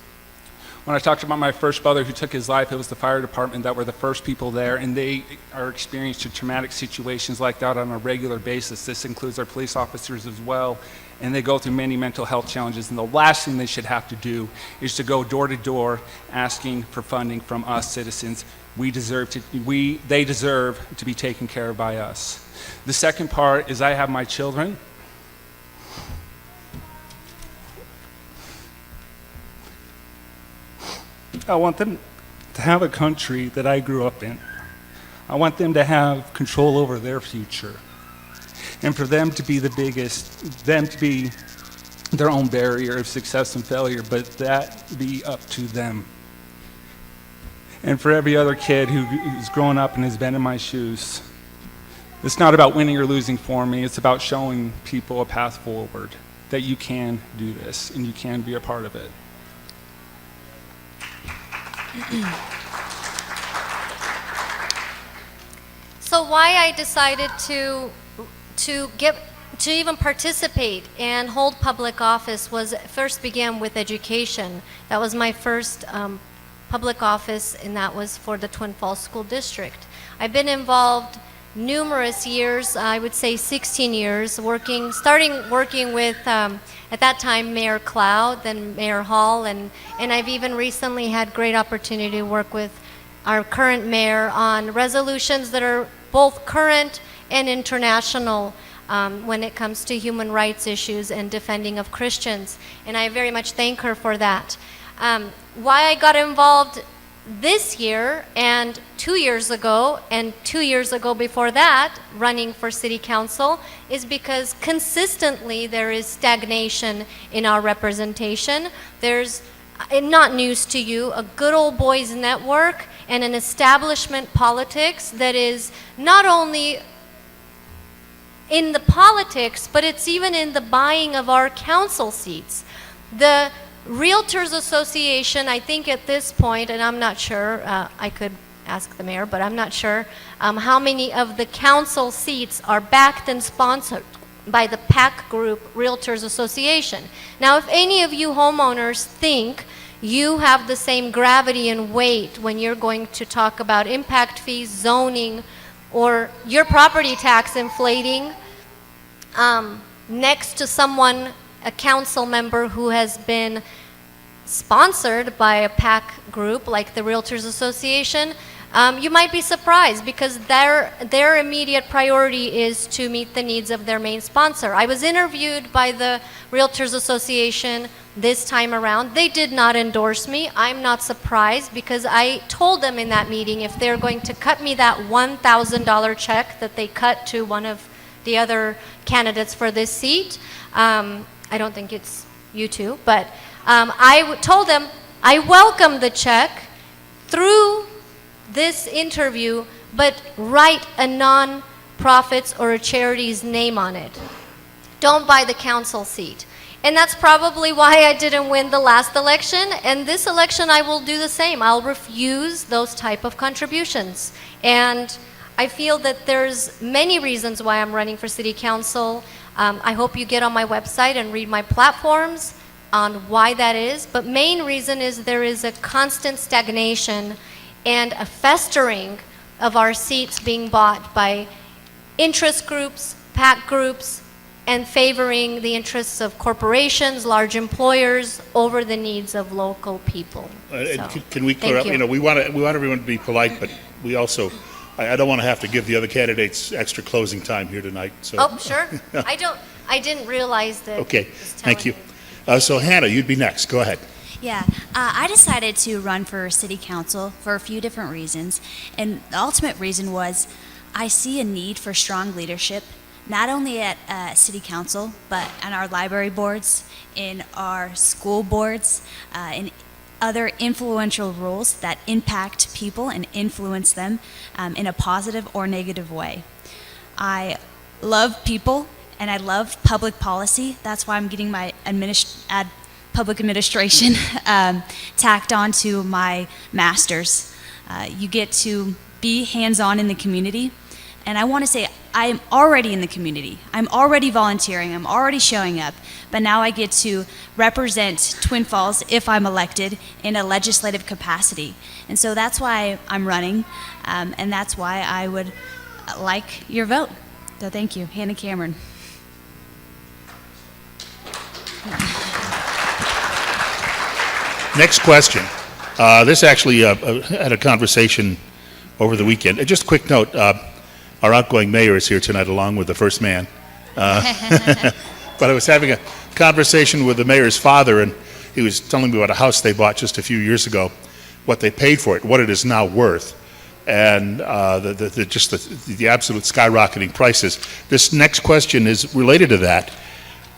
When I talked about my first brother who took his life, it was the fire department that were the first people there, and they are experienced traumatic situations like that on a regular basis. This includes our police officers as well, and they go through many mental health challenges, and the last thing they should have to do is to go door to door asking for funding from us citizens. They deserve to be taken care of by us. The second part is I have my children. I want them to have a country that I grew up in. I want them to have control over their future. And for them to be the biggest, them to be their own barrier of success and failure, but that be up to them. And for every other kid who's grown up and has been in my shoes, it's not about winning or losing for me, it's about showing people a path forward, that you can do this and you can be a part of it. So why I decided to even participate and hold public office was first began with education. That was my first public office, and that was for the Twin Falls School District. I've been involved numerous years, I would say 16 years, starting working with, at that time, Mayor Cloud, then Mayor Hall, and I've even recently had great opportunity to work with our current mayor on resolutions that are both current and international when it comes to human rights issues and defending of Christians, and I very much thank her for that. Why I got involved this year and 2 years ago and 2 years ago before that running for city council is because consistently there is stagnation in our representation. There's, not news to you, a good old boys network and an establishment politics that is not only in the politics, but it's even in the buying of our council seats. The Realtors Association, I think at this point, and I'm not sure, I could ask the mayor, but I'm not sure how many of the council seats are backed and sponsored by the PAC group, Realtors Association. Now, if any of you homeowners think you have the same gravity and weight when you're going to talk about impact fees, zoning, or your property tax inflating next to someone, a council member who has been sponsored by a PAC group like the Realtors Association, you might be surprised because their immediate priority is to meet the needs of their main sponsor. I was interviewed by the Realtors Association this time around. They did not endorse me. I'm not surprised because I told them in that meeting if they're going to cut me that $1,000 check that they cut to one of the other candidates for this seat, I don't think it's you two, but told them I welcome the check through this interview, but write a non-profit's or a charity's name on it. Don't buy the council seat. And that's probably why I didn't win the last election, and this election I will do the same. I'll refuse those type of contributions. And I feel that there's many reasons why I'm running for city council. I hope you get on my website and read my platforms on why that is, but main reason is there is a constant stagnation and a festering of our seats being bought by interest groups, PAC groups, and favoring the interests of corporations, large employers, over the needs of local people. So, Can we clear up? thank you. We want everyone to be polite, but we also, I don't want to have to give the other candidates extra closing time here tonight. So. Oh, sure. I didn't realize that. Okay, it was thank telling you. So Hannah, you'd be next. Go ahead. Yeah, I decided to run for city council for a few different reasons. And the ultimate reason was I see a need for strong leadership, not only at city council, but on our library boards, in our school boards, in other influential roles that impact people and influence them in a positive or negative way. I love people and I love public policy. That's why I'm getting my public administration tacked onto my master's. You get to be hands-on in the community. And I want to say I am already in the community. I'm already volunteering. I'm already showing up. But now I get to represent Twin Falls, if I'm elected, in a legislative capacity. And so that's why I'm running, and that's why I would like your vote. So thank you. Hannah Cameron. Next question. This actually had a conversation over the weekend. Just a quick note. Our outgoing mayor is here tonight along with the first man. But I was having a conversation with the mayor's father, and he was telling me about a house they bought just a few years ago, what they paid for it, what it is now worth, and the absolute skyrocketing prices. This next question is related to that.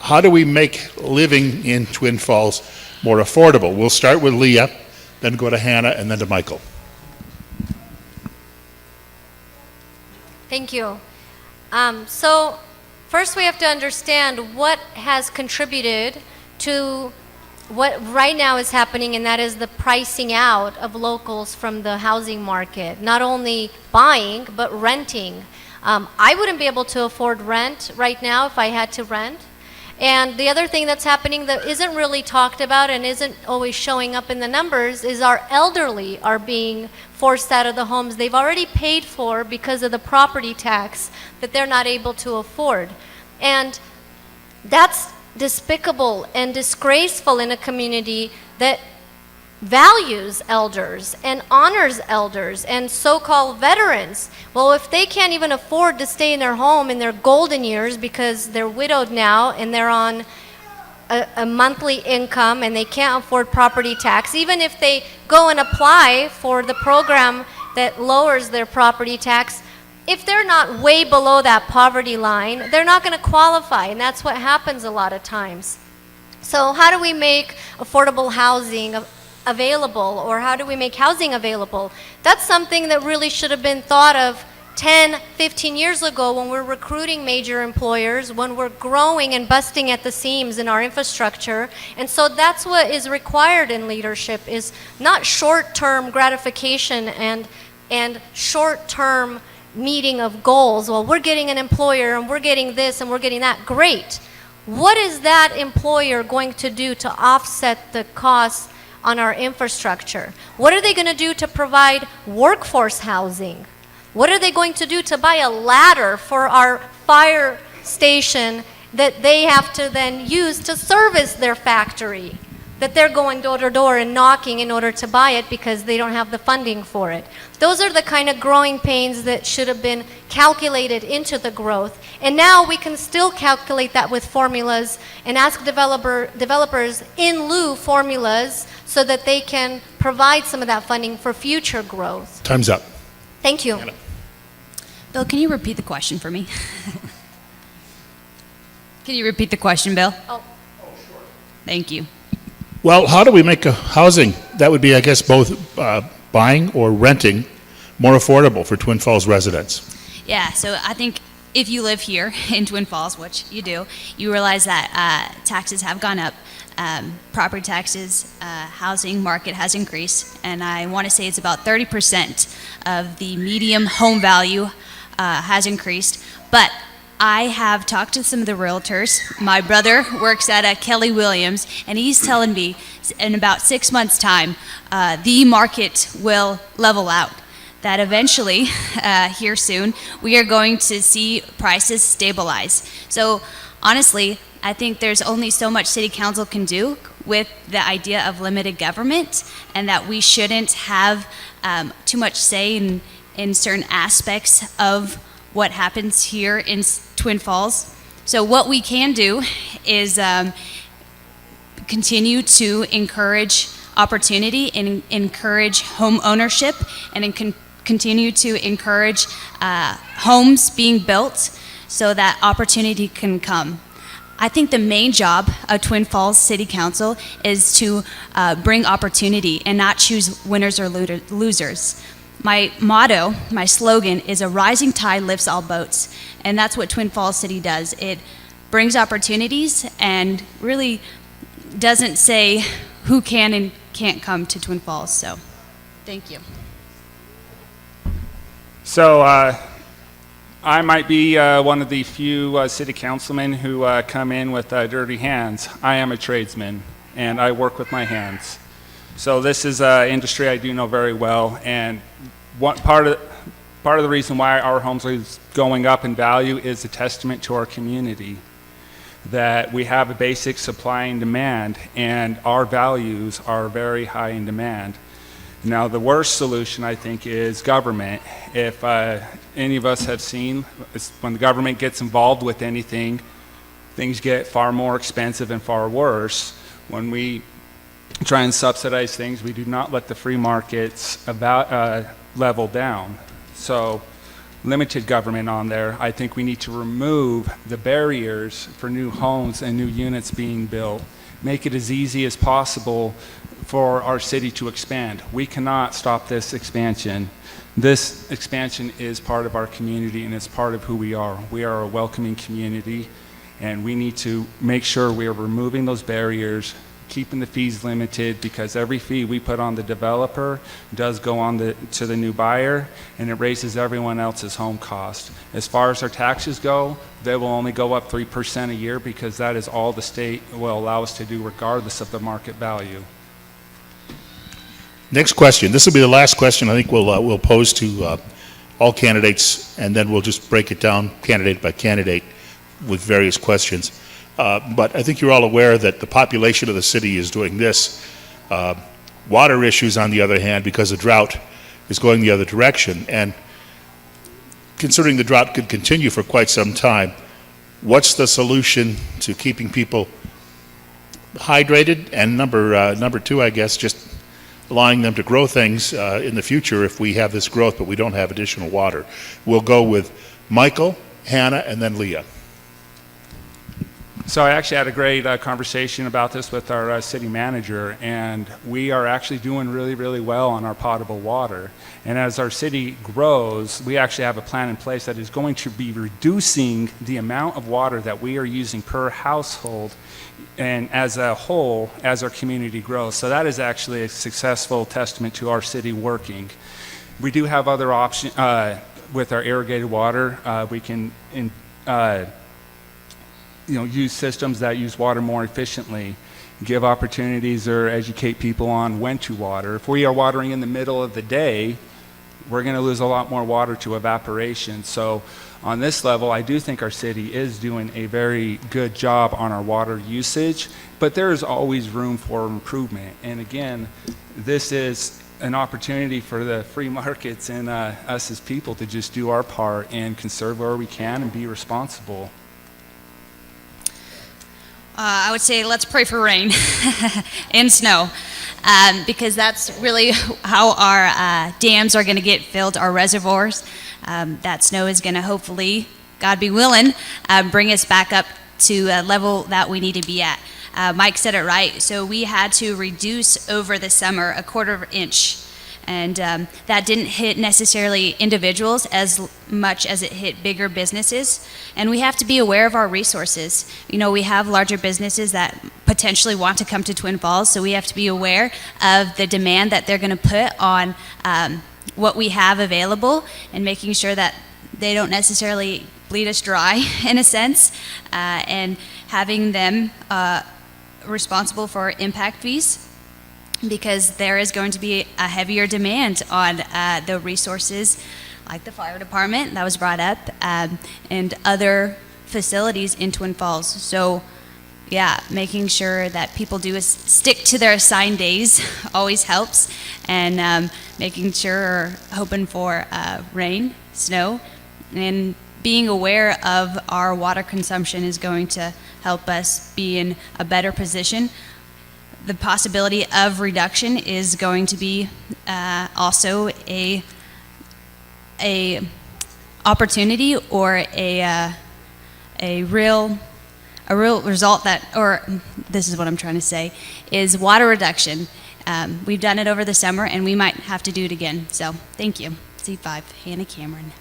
How do we make living in Twin Falls more affordable? We'll start with Leah, then go to Hannah, and then to Michael. Thank you. So first we have to understand what has contributed to what right now is happening, and that is the pricing out of locals from the housing market, not only buying, but renting. I wouldn't be able to afford rent right now if I had to rent. And the other thing that's happening that isn't really talked about and isn't always showing up in the numbers is our elderly are being forced out of the homes they've already paid for because of the property tax that they're not able to afford. And that's despicable and disgraceful in a community that values elders and honors elders and so-called veterans. Well, if they can't even afford to stay in their home in their golden years because they're widowed now and they're on a monthly income and they can't afford property tax, even if they go and apply for the program that lowers their property tax, if they're not way below that poverty line, they're not going to qualify, and that's what happens a lot of times. So how do we make affordable housing available, or how do we make housing available? That's something that really should have been thought of 10, 15 years ago when we're recruiting major employers, when we're growing and busting at the seams in our infrastructure. And so that's what is required in leadership, is not short-term gratification and short-term meeting of goals. Well, we're getting an employer and we're getting this and we're getting that. Great. What is that employer going to do to offset the costs on our infrastructure? What are they going to do to provide workforce housing? What are they going to do to buy a ladder for our fire station that they have to then use to service their factory that they're going door to door and knocking in order to buy it because they don't have the funding for it. Those are the kind of growing pains that should have been calculated into the growth. And now we can still calculate that with formulas and ask developers in lieu formulas so that they can provide some of that funding for future growth. Time's up. Thank you. Bill, can you repeat the question for me? Can you repeat the question, Bill? Oh. Thank you. Well, how do we make a housing that would be, I guess, both buying or renting more affordable for Twin Falls residents? Yeah, so I think if you live here in Twin Falls, which you do, you realize that taxes have gone up. Property taxes, housing market has increased, and I want to say it's about 30% of the median home value has increased. But I have talked to some of the realtors. My brother works at Kelly Williams, and he's telling me in about 6 months' time, the market will level out. That eventually, here soon, we are going to see prices stabilize. So honestly, I think there's only so much City Council can do with the idea of limited government, and that we shouldn't have too much say in certain aspects of what happens here in Twin Falls. So what we can do is continue to encourage opportunity and encourage home ownership, and continue to encourage homes being built so that opportunity can come. I think the main job of Twin Falls City Council is to bring opportunity and not choose winners or losers. My motto, my slogan is a rising tide lifts all boats, and that's what Twin Falls City does. It brings opportunities and really doesn't say who can and can't come to Twin Falls. So, thank you. So I might be one of the few city councilmen who come in with dirty hands. I am a tradesman, and I work with my hands. So this is an industry I do know very well, and part of the reason why our homes are going up in value is a testament to our community, that we have a basic supply and demand, and our values are very high in demand. Now, the worst solution, I think, is government. If any of us have seen, when the government gets involved with anything, things get far more expensive and far worse. When we try and subsidize things, we do not let the free markets level down. So, limited government on there. I think we need to remove the barriers for new homes and new units being built. Make it as easy as possible for our city to expand. We cannot stop this expansion. This expansion is part of our community, and it's part of who we are. We are a welcoming community, and we need to make sure we are removing those barriers, keeping the fees limited, because every fee we put on the developer does go on to the new buyer, and it raises everyone else's home cost. As far as our taxes go, they will only go up 3% a year, because that is all the state will allow us to do regardless of the market value. Next question. This will be the last question I think we'll pose to all candidates, and then we'll just break it down candidate by candidate with various questions. But I think you're all aware that the population of the city is doing this. Water issues, on the other hand, because of drought, is going the other direction. And considering the drought could continue for quite some time, what's the solution to keeping people hydrated? And number two, I guess, just allowing them to grow things in the future if we have this growth but we don't have additional water. We'll go with Michael, Hannah, and then Leah. So I actually had a great conversation about this with our city manager, and we are actually doing really, really well on our potable water. And as our city grows, we actually have a plan in place that is going to be reducing the amount of water that we are using per household and as a whole as our community grows. So that is actually a successful testament to our city working. We do have other options with our irrigated water. We can use systems that use water more efficiently, give opportunities or educate people on when to water. If we are watering in the middle of the day, we're going to lose a lot more water to evaporation. So on this level, I do think our city is doing a very good job on our water usage, but there is always room for improvement. And again, this is an opportunity for the free markets and us as people to just do our part and conserve where we can and be responsible. I would say let's pray for rain and snow, because that's really how our dams are going to get filled, our reservoirs. That snow is going to hopefully, God be willing, bring us back up to a level that we need to be at. Mike said it right. So we had to reduce over the summer a 1/4 inch. And that didn't hit necessarily individuals as much as it hit bigger businesses. And we have to be aware of our resources. You know, we have larger businesses that potentially want to come to Twin Falls, so we have to be aware of the demand that they're going to put on what we have available and making sure that they don't necessarily bleed us dry, in a sense, and having them responsible for impact fees, because there is going to be a heavier demand on the resources like the fire department that was brought up, and other facilities in Twin Falls. So yeah, making sure that people do stick to their assigned days always helps, and making sure, hoping for rain, snow, and being aware of our water consumption is going to help us be in a better position. The possibility of reduction is going to be also a opportunity, or a real result that, or this is what I'm trying to say, is water reduction. We've done it over the summer, and we might have to do it again. So thank you. C5, Hannah Cameron.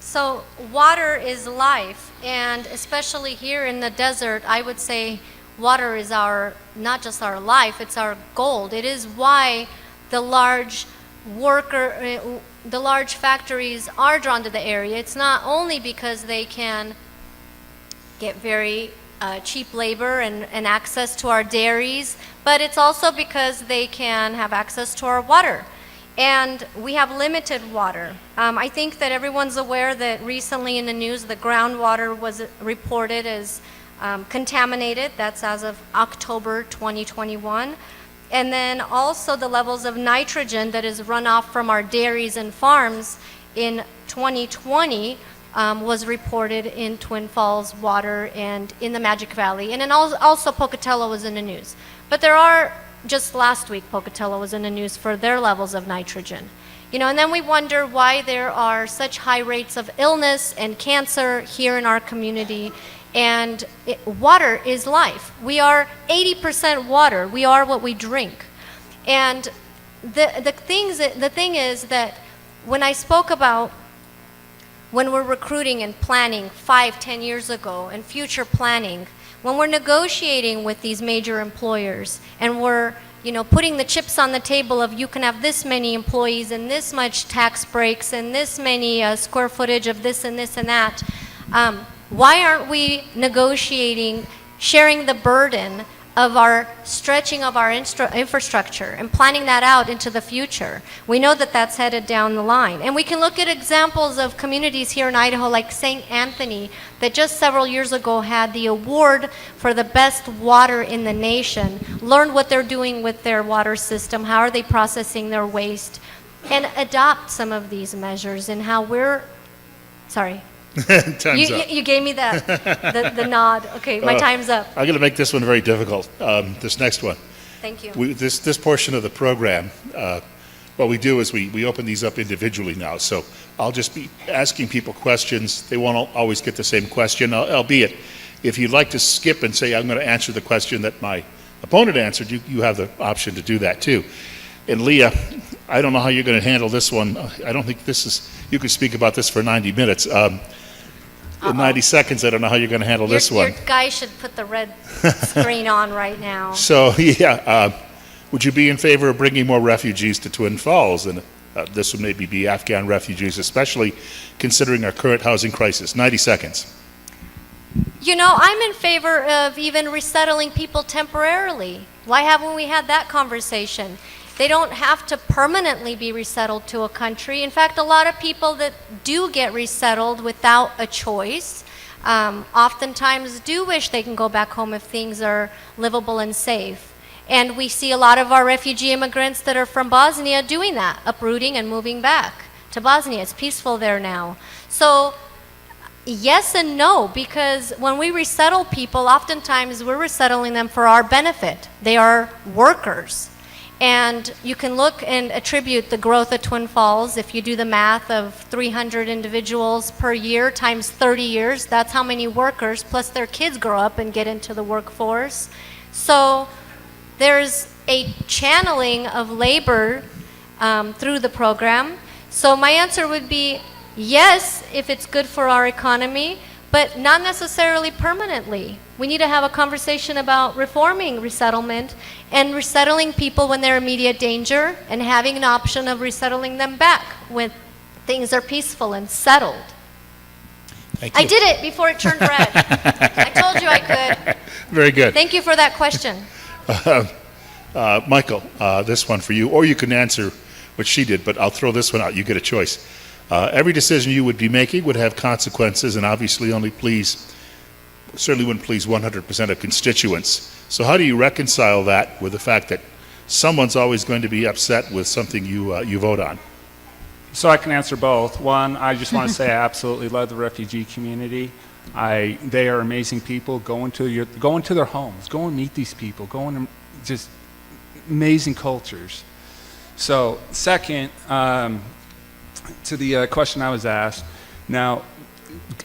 So water is life, and especially here in the desert, I would say water is not just our life, it's our gold. It is why the large factories are drawn to the area. It's not only because they can get very cheap labor and access to our dairies, but it's also because they can have access to our water. And we have limited water. I think that everyone's aware that recently in the news, the groundwater was reported as contaminated. That's as of October 2021. And then also the levels of nitrogen that is runoff from our dairies and farms in 2020 was reported in Twin Falls water and in the Magic Valley. And then also Pocatello was in the news. But just last week, Pocatello was in the news for their levels of nitrogen. You know, and then we wonder why there are such high rates of illness and cancer here in our community. And water is life. We are 80% water. We are what we drink. And the thing is that when I spoke about when we're recruiting and planning 5-10 years ago, and future planning, when we're negotiating with these major employers, and we're putting the chips on the table of you can have this many employees and this much tax breaks and this many square footage of this and this and that, why aren't we negotiating, sharing the burden of our stretching of our infrastructure and planning that out into the future? We know that that's headed down the line. And we can look at examples of communities here in Idaho like St. Anthony that just several years ago had the award for the best water in the nation, learned what they're doing with their water system, how are they processing their waste, and adopt some of these measures and how we're, sorry. Time's up. You gave me the nod. Okay, my time's up. I'm going to make this one very difficult, this next one. Thank you. This portion of the program, what we do is we open these up individually now. So I'll just be asking people questions. They won't always get the same question, albeit if you'd like to skip and say, I'm going to answer the question that my opponent answered, you have the option to do that too. And Leah, I don't know how you're going to handle this one. I don't think you could speak about this for 90 minutes. In 90 seconds, I don't know how you're going to handle this one. Your guy should put the red screen on right now. So, yeah, would you be in favor of bringing more refugees to Twin Falls? And this would maybe be Afghan refugees, especially considering our current housing crisis. 90 seconds. I'm in favor of even resettling people temporarily. Why haven't we had that conversation? They don't have to permanently be resettled to a country. In fact, a lot of people that do get resettled without a choice oftentimes do wish they can go back home if things are livable and safe. And we see a lot of our refugee immigrants that are from Bosnia doing that, uprooting and moving back to Bosnia. It's peaceful there now. So yes and no, because when we resettle people, oftentimes we're resettling them for our benefit. They are workers. And you can look and attribute the growth of Twin Falls. If you do the math of 300 individuals per year times 30 years, that's how many workers, plus their kids grow up and get into the workforce. So there's a channeling of labor through the program. So my answer would be yes, if it's good for our economy, but not necessarily permanently. We need to have a conversation about reforming resettlement and resettling people when they're in immediate danger and having an option of resettling them back when things are peaceful and settled. Thank you. I did it before it turned red. I told you I could. Very good. Thank you for that question. Michael, this one for you, or you can answer what she did, but I'll throw this one out. You get a choice. Every decision you would be making would have consequences, and obviously certainly wouldn't please 100% of constituents. So how do you reconcile that with the fact that someone's always going to be upset with something you vote on? So I can answer both. One, I just want to say I absolutely love the refugee community. They are amazing people. Go into their homes. Go and meet these people. Go into just amazing cultures. So second, to the question I was asked, now,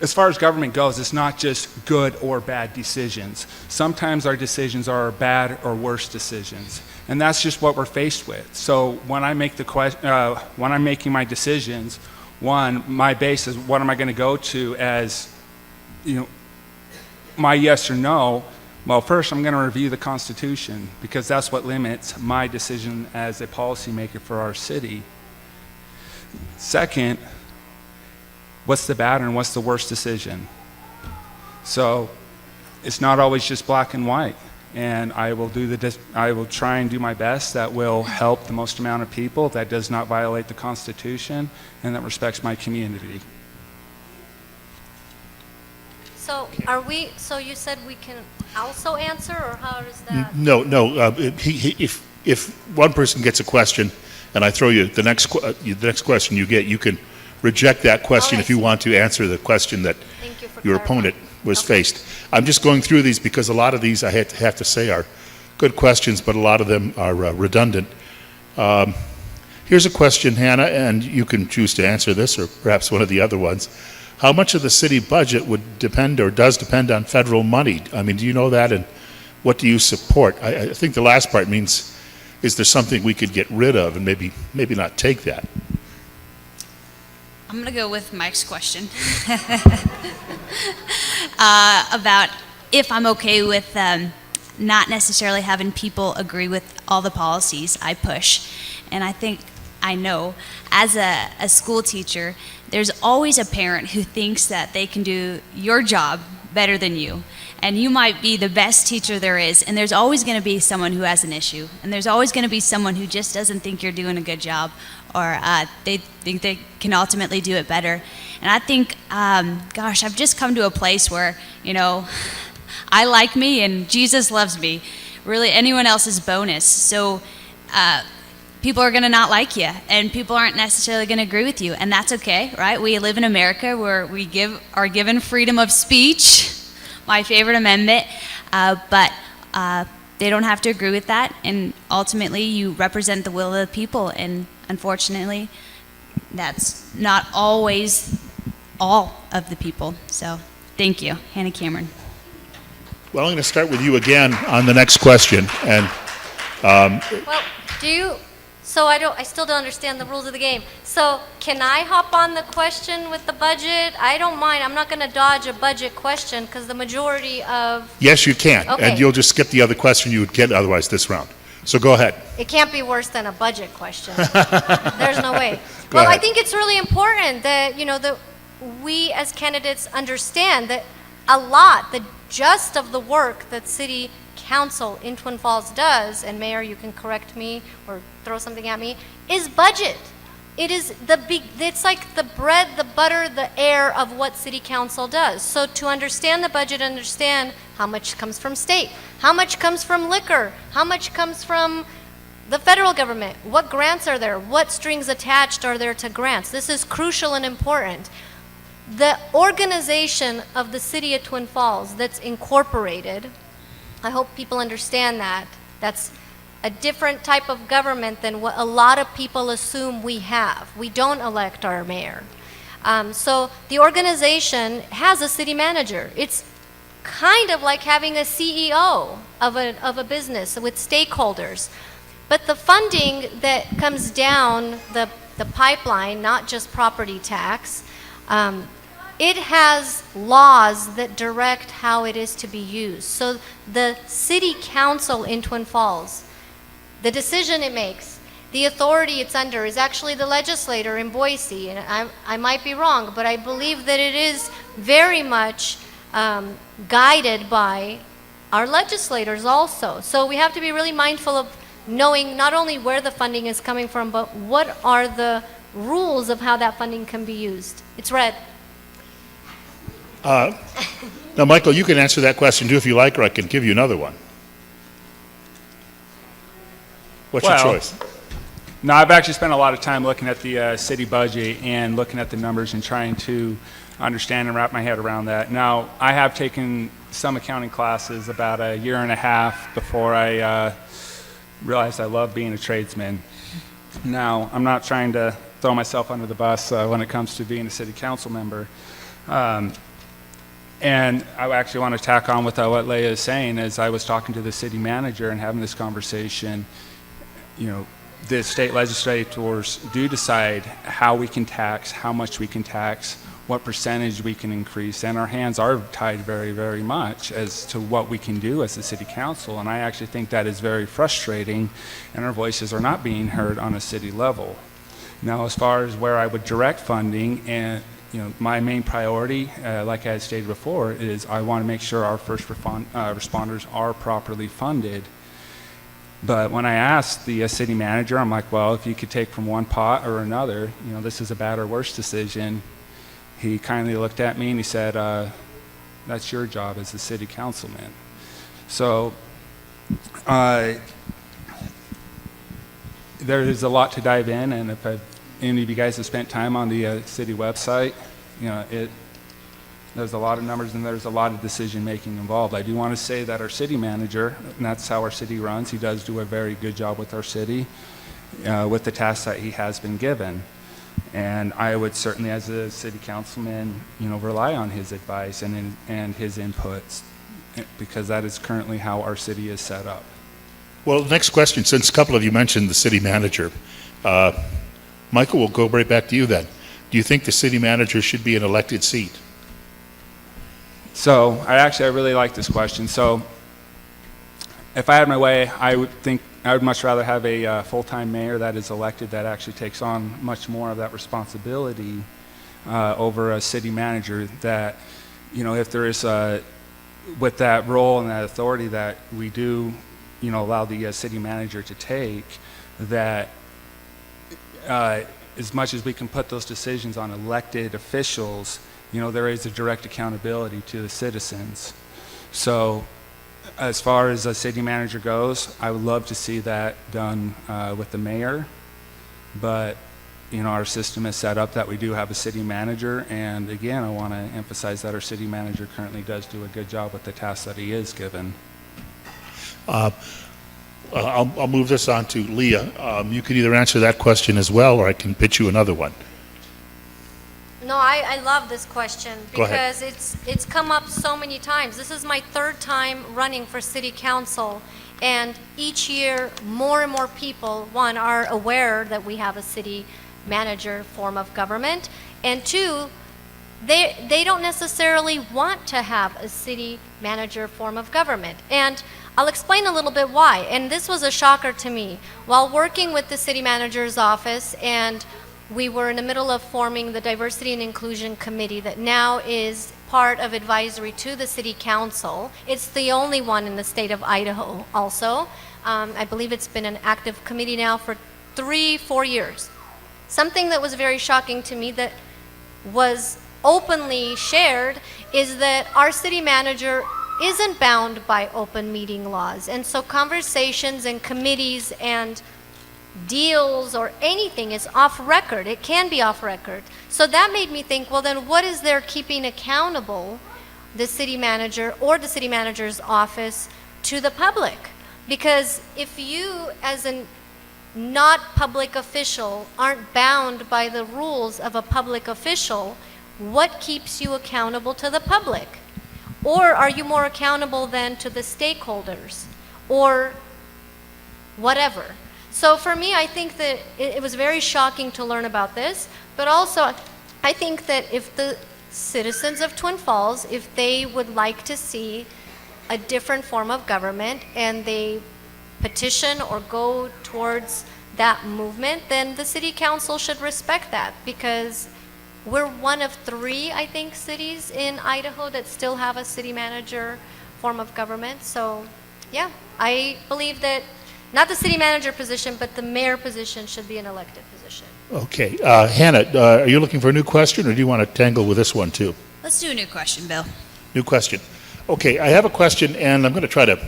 as far as government goes, it's not just good or bad decisions. Sometimes our decisions are bad or worse decisions, and that's just what we're faced with. So when I make when I'm making my decisions, one, my base is what am I going to go to as, my yes or no. Well, first I'm going to review the Constitution because that's what limits my decision as a policymaker for our city. Second, what's the bad and what's the worst decision? So it's not always just black and white, and I will try and do my best that will help the most amount of people, that does not violate the Constitution, and that respects my community. So so you said we can also answer, or how does that? No. If one person gets a question, and I throw you the next question you get, you can reject that question if you want to answer the question that your opponent was faced. I'm just going through these because a lot of these I have to say are good questions, but a lot of them are redundant. Here's a question, Hannah, and you can choose to answer this or perhaps one of the other ones. How much of the city budget would depend or does depend on federal money? I mean, do you know that, and what do you support? I think the last part means, is there something we could get rid of and maybe not take that? I'm going to go with Mike's question about if I'm okay with not necessarily having people agree with all the policies I push. And I know, as a school teacher, there's always a parent who thinks that they can do your job better than you. And you might be the best teacher there is, and there's always going to be someone who has an issue. And there's always going to be someone who just doesn't think you're doing a good job, or they think they can ultimately do it better. And I think, I've just come to a place where, I like me and Jesus loves me. Really, anyone else is bonus. So people are going to not like you, and people aren't necessarily going to agree with you, and that's okay, right? We live in America where we are given freedom of speech, my favorite amendment, but they don't have to agree with that, and ultimately you represent the will of the people, and unfortunately that's not always all of the people. So thank you. Hannah Cameron. Well, I'm going to start with you again on the next question, and Well, so I still don't understand the rules of the game. So can I hop on the question with the budget? I don't mind. I'm not going to dodge a budget question because the majority of... Yes, you can, Okay. and you'll just skip the other question you would get otherwise this round. So go ahead. It can't be worse than a budget question. There's no way. Go Well, I ahead. think it's really important that, that we as candidates understand that the gist of the work that city council in Twin Falls does, and Mayor, you can correct me or throw something at me, is budget. It is it's like the bread, the butter, the air of what city council does. So to understand the budget, understand how much comes from state, how much comes from liquor, how much comes from the federal government, what grants are there, what strings attached are there to grants. This is crucial and important. The organization of the city of Twin Falls that's incorporated, I hope people understand that. That's a different type of government than what a lot of people assume we have. We don't elect our mayor. So the organization has a city manager. It's kind of like having a CEO of a business with stakeholders. But the funding that comes down the pipeline, not just property tax, it has laws that direct how it is to be used. So the city council in Twin Falls, the decision it makes, the authority it's under is actually the legislator in Boise. And I might be wrong, but I believe that it is very much guided by our legislators also. So we have to be really mindful of knowing not only where the funding is coming from, but what are the rules of how that funding can be used. It's red. Now, Michael, you can answer that question too if you like, or I can give you another one. What's your choice? No, I've actually spent a lot of time looking at the city budget and looking at the numbers and trying to understand and wrap my head around that. Now, I have taken some accounting classes about a year and a half before I realized I love being a tradesman. Now, I'm not trying to throw myself under the bus when it comes to being a city council member. And I actually want to tack on with what Leah is saying. As I was talking to the city manager and having this conversation, you know, the state legislators do decide how we can tax, how much we can tax, what percentage we can increase, and our hands are tied very, very much as to what we can do as the city council. And I actually think that is very frustrating, and our voices are not being heard on a city level. Now, as far as where I would direct funding, and my main priority, like I had stated before, is I want to make sure our first responders are properly funded. But when I asked the city manager, I'm like, well, if you could take from one pot or another, this is a bad or worse decision. He kindly looked at me and he said, that's your job as the city councilman. So there is a lot to dive in, and if any of you guys have spent time on the city website, there's a lot of numbers and there's a lot of decision making involved. I do want to say that our city manager, and that's how our city runs, he does do a very good job with our city, with the tasks that he has been given. And I would certainly, as a city councilman, rely on his advice and his inputs, because that is currently how our city is set up. Well, next question, since a couple of you mentioned the city manager, Michael, we'll go right back to you then. Do you think the city manager should be an elected seat? So I really like this question. So if I had my way, I would much rather have a full-time mayor that is elected, that actually takes on much more of that responsibility over a city manager. That, if there is with that role and that authority that we do, allow the city manager to take, that as much as we can put those decisions on elected officials, there is a direct accountability to the citizens. So as far as a city manager goes, I would love to see that done with the mayor. But, our system is set up that we do have a city manager. And again, I want to emphasize that our city manager currently does do a good job with the tasks that he is given. I'll move this on to Leah. You could either answer that question as well, or I can pitch you another one. No, I love this question Go ahead. because it's come up so many times. This is my third time running for city council, and each year more and more people, one, are aware that we have a city manager form of government, and two, they don't necessarily want to have a city manager form of government. And I'll explain a little bit why. And this was a shocker to me. While working with the city manager's office and we were in the middle of forming the Diversity and Inclusion Committee that now is part of advisory to the City Council. It's the only one in the state of Idaho also. I believe it's been an active committee now for 3-4 years. Something that was very shocking to me that was openly shared is that our city manager isn't bound by open meeting laws. And so conversations and committees and deals or anything is off record. It can be off record. So that made me think, well, then what is there keeping accountable the city manager or the city manager's office to the public? Because if you, as a not public official, aren't bound by the rules of a public official, what keeps you accountable to the public? Or are you more accountable then to the stakeholders or whatever? So for me, I think that it was very shocking to learn about this, but also I think that if the citizens of Twin Falls, if they would like to see a different form of government and they petition or go towards that movement, then the city council should respect that, because we're one of 3, I think, cities in Idaho that still have a city manager form of government. So yeah, I believe that not the city manager position, but the mayor position should be an elected position. Okay. Hannah, are you looking for a new question, or do you want to tangle with this one too? Let's do a new question, Bill. New question. Okay, I have a question, and I'm going to try to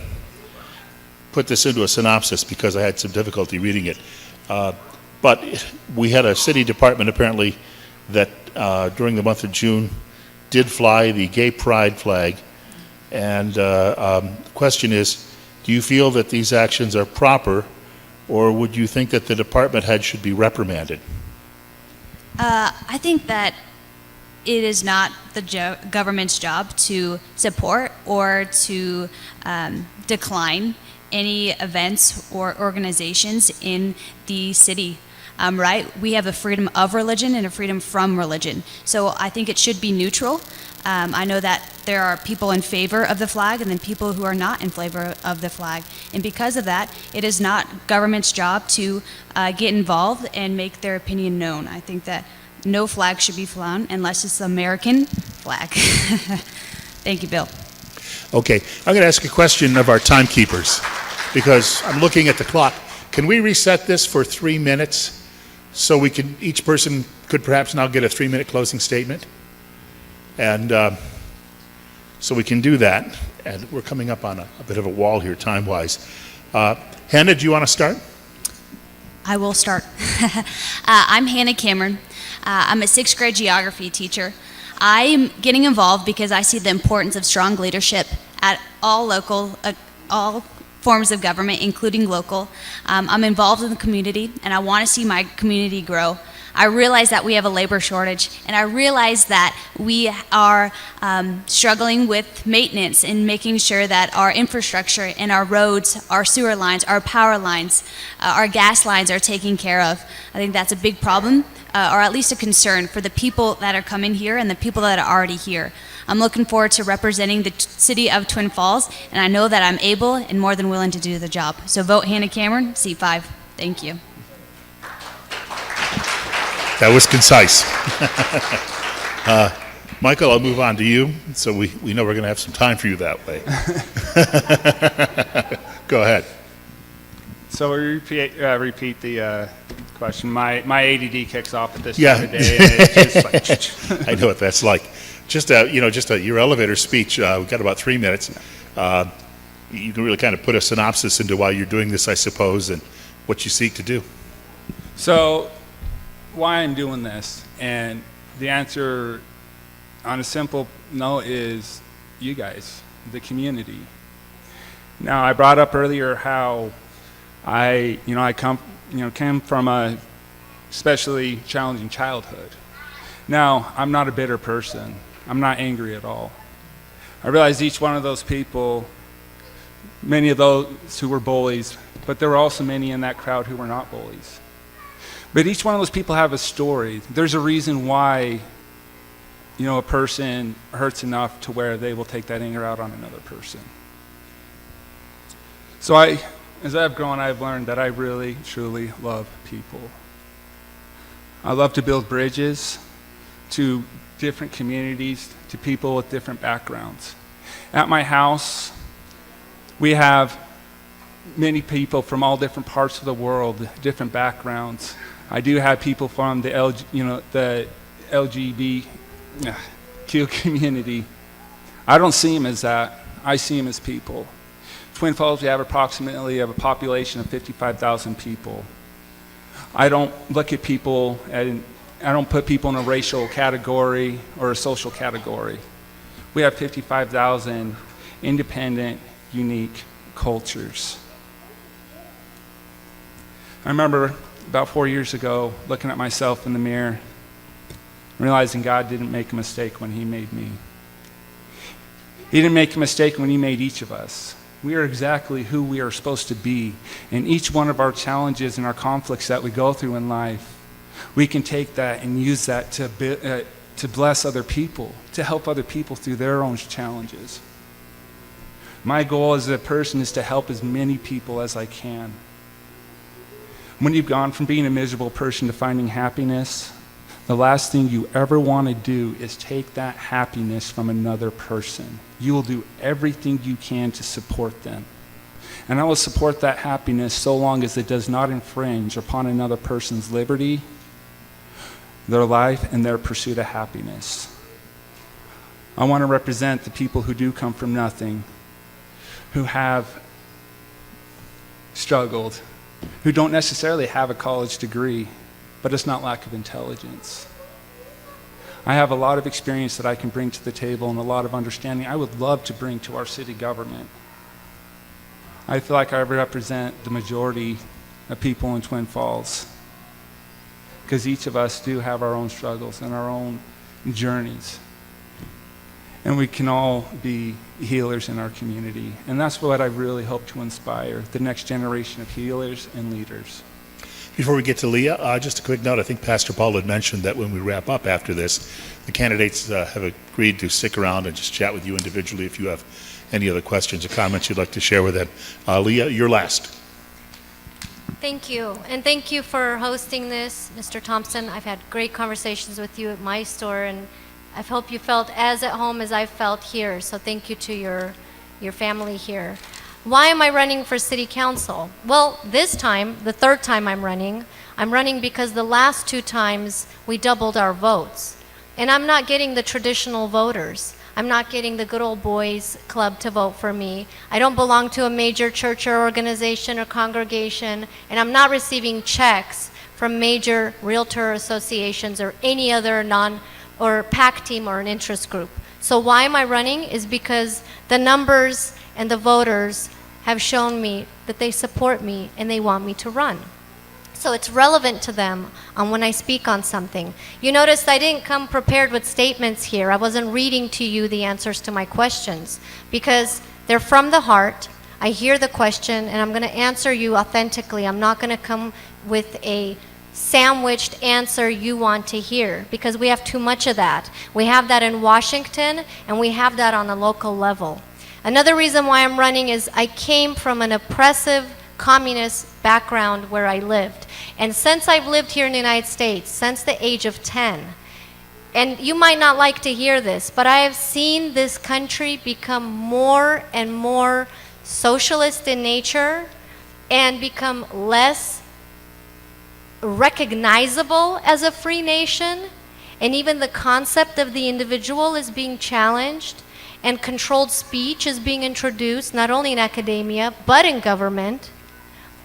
put this into a synopsis because I had some difficulty reading it. But we had a city department apparently that during the month of June did fly the gay pride flag. And the question is, do you feel that these actions are proper, or would you think that the department head should be reprimanded? I think that it is not the government's job to support or to decline any events or organizations in the city. Right? We have a freedom of religion and a freedom from religion. So I think it should be neutral. I know that there are people in favor of the flag and then people who are not in favor of the flag. And because of that, it is not government's job to get involved and make their opinion known. I think that no flag should be flown unless it's the American flag. Thank you, Bill. Okay, I'm going to ask a question of our timekeepers because I'm looking at the clock. Can we reset this for 3 minutes so we can, each person could perhaps now get a 3-minute closing statement? And so we can do that. And we're coming up on a bit of a wall here time-wise. Hannah, do you want to start? I will start. I'm Hannah Cameron. I'm a 6th grade geography teacher. I'm getting involved because I see the importance of strong leadership at all forms of government, including local. I'm involved in the community, and I want to see my community grow. I realize that we have a labor shortage, and I realize that we are struggling with maintenance and making sure that our infrastructure and our roads, our sewer lines, our power lines, our gas lines are taken care of. I think that's a big problem, or at least a concern for the people that are coming here and the people that are already here. I'm looking forward to representing the city of Twin Falls, and I know that I'm able and more than willing to do the job. So vote Hannah Cameron, seat 5. Thank you. That was concise. Michael, I'll move on to you, so we know we're going to have some time for you that way. Go ahead. So we repeat the question. My ADD kicks off at this Yeah. time of day, and it's just like... I know what that's like. Just your elevator speech. We've got about 3 minutes. You can really kind of put a synopsis into why you're doing this, I suppose, and what you seek to do. So, why I'm doing this, and the answer on a simple note is you guys, the community. Now, I brought up earlier how I came from a especially challenging childhood. Now, I'm not a bitter person. I'm not angry at all. I realize each one of those people, many of those who were bullies, but there were also many in that crowd who were not bullies. But each one of those people have a story. There's a reason why, a person hurts enough to where they will take that anger out on another person. So as I've grown, I've learned that I really, truly love people. I love to build bridges to different communities, to people with different backgrounds. At my house, we have many people from all different parts of the world, different backgrounds. I do have people from the the LGBTQ community. I don't see them as that. I see them as people. Twin Falls, we have approximately a population of 55,000 people. I don't look at people and I don't put people in a racial category or a social category. We have 55,000 independent, unique cultures. I remember about 4 years ago looking at myself in the mirror, realizing God didn't make a mistake when He made me. He didn't make a mistake when He made each of us. We are exactly who we are supposed to be. And each one of our challenges and our conflicts that we go through in life, we can take that and use that to bless other people, to help other people through their own challenges. My goal as a person is to help as many people as I can. When you've gone from being a miserable person to finding happiness, the last thing you ever want to do is take that happiness from another person. You will do everything you can to support them. And I will support that happiness so long as it does not infringe upon another person's liberty, their life, and their pursuit of happiness. I want to represent the people who do come from nothing, who have struggled, who don't necessarily have a college degree, but it's not lack of intelligence. I have a lot of experience that I can bring to the table and a lot of understanding I would love to bring to our city government. I feel like I represent the majority of people in Twin Falls, because each of us do have our own struggles and our own journeys. And we can all be healers in our community. And that's what I really hope to inspire, the next generation of healers and leaders. Before we get to Leah, just a quick note. I think Pastor Paul had mentioned that when we wrap up after this, the candidates have agreed to stick around and just chat with you individually if you have any other questions or comments you'd like to share with them. Leah, you're last. Thank you. And thank you for hosting this, Mr. Thompson. I've had great conversations with you at my store, and I hope you felt as at home as I felt here. So thank you to your family here. Why am I running for city council? Well, this time, the third time I'm running because the last two times we doubled our votes. And I'm not getting the traditional voters. I'm not getting the good old boys club to vote for me. I don't belong to a major church or organization or congregation, and I'm not receiving checks from major realtor associations or any other or PAC team or an interest group. So why am I running is because the numbers and the voters have shown me that they support me and they want me to run. So it's relevant to them when I speak on something. You noticed I didn't come prepared with statements here. I wasn't reading to you the answers to my questions because they're from the heart. I hear the question and I'm going to answer you authentically. I'm not going to come with a sandwiched answer you want to hear because we have too much of that. We have that in Washington and we have that on a local level. Another reason why I'm running is I came from an oppressive communist background where I lived. And since I've lived here in the United States, since the age of 10, and you might not like to hear this, but I have seen this country become more and more socialist in nature and become less recognizable as a free nation. And even the concept of the individual is being challenged. And controlled speech is being introduced, not only in academia, but in government.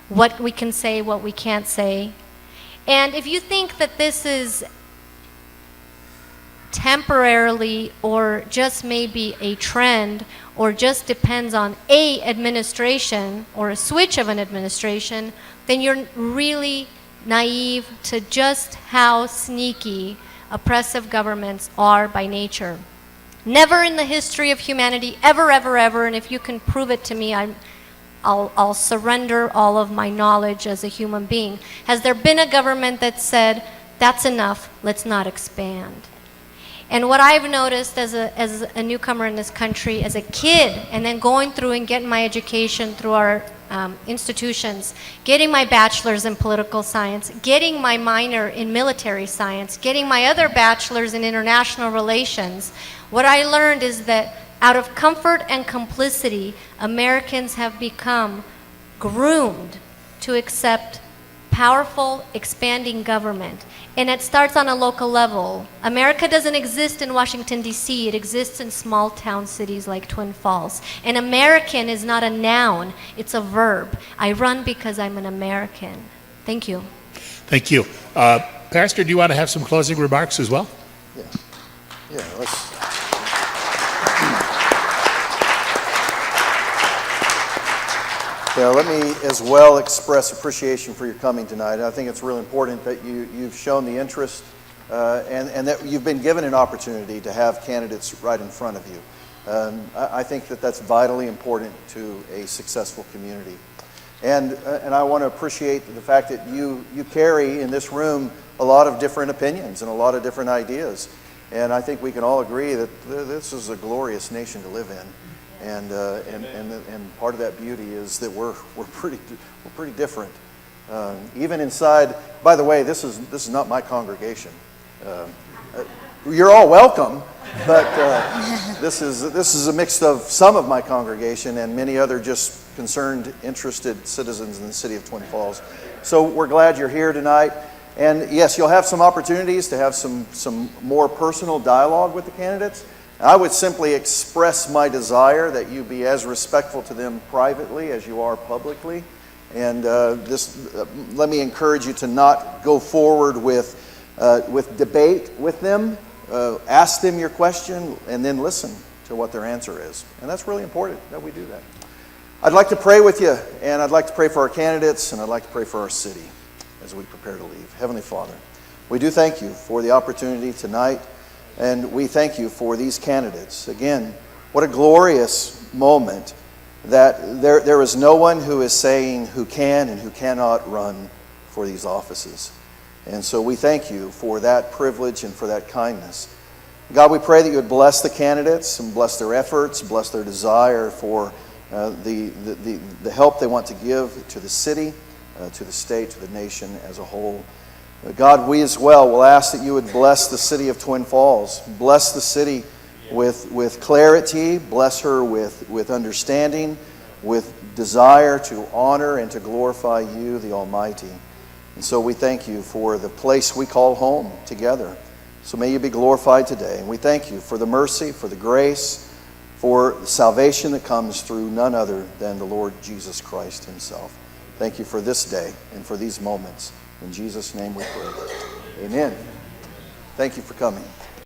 What we can say, what we can't say. And if you think that this is temporarily or just maybe a trend or just depends on a administration or a switch of an administration, then you're really naive to just how sneaky oppressive governments are by nature. Never in the history of humanity, ever, ever, ever, and if you can prove it to me, I'll surrender all of my knowledge as a human being. Has there been a government that said, that's enough, let's not expand? And what I've noticed as a newcomer in this country, as a kid, and then going through and getting my education through our institutions, getting my bachelor's in political science, getting my minor in military science, getting my other bachelor's in international relations, what I learned is that out of comfort and complicity, Americans have become groomed to accept powerful, expanding government. And it starts on a local level. America doesn't exist in Washington, D.C. It exists in small town cities like Twin Falls. An American is not a noun, it's a verb. I run because I'm an American. Thank you. Thank you. Pastor, do you want to have some closing remarks as well? Yeah, let's. Yeah, let me as well express appreciation for your coming tonight. I think it's really important that you've shown the interest and that you've been given an opportunity to have candidates right in front of you. I think that that's vitally important to a successful community. And I want to appreciate the fact that you carry in this room a lot of different opinions and a lot of different ideas. And I think we can all agree that this is a glorious nation to live in. And part of that beauty is that we're pretty different. Even inside. By the way, this is not my congregation. You're all welcome, but this is a mix of some of my congregation and many other just concerned, interested citizens in the city of Twin Falls. So we're glad you're here tonight. And yes, you'll have some opportunities to have some more personal dialogue with the candidates. I would simply express my desire that you be as respectful to them privately as you are publicly. And let me encourage you to not go forward with debate with them. Ask them your question and then listen to what their answer is. And that's really important that we do that. I'd like to pray with you, and I'd like to pray for our candidates, and I'd like to pray for our city as we prepare to leave. Heavenly Father, we do thank you for the opportunity tonight. And we thank you for these candidates. Again, what a glorious moment that there is no one who is saying who can and who cannot run for these offices. And so we thank you for that privilege and for that kindness. God, we pray that you would bless the candidates and bless their efforts, bless their desire for the help they want to give to the city, to the state, to the nation as a whole. God, we as well will ask that you would bless the city of Twin Falls. Bless the city with clarity. Bless her with understanding, with desire to honor and to glorify you, the Almighty. And so we thank you for the place we call home together. So may you be glorified today. And we thank you for the mercy, for the grace, for the salvation that comes through none other than the Lord Jesus Christ himself. Thank you for this day and for these moments. In Jesus' name we pray. Amen. Thank you for coming.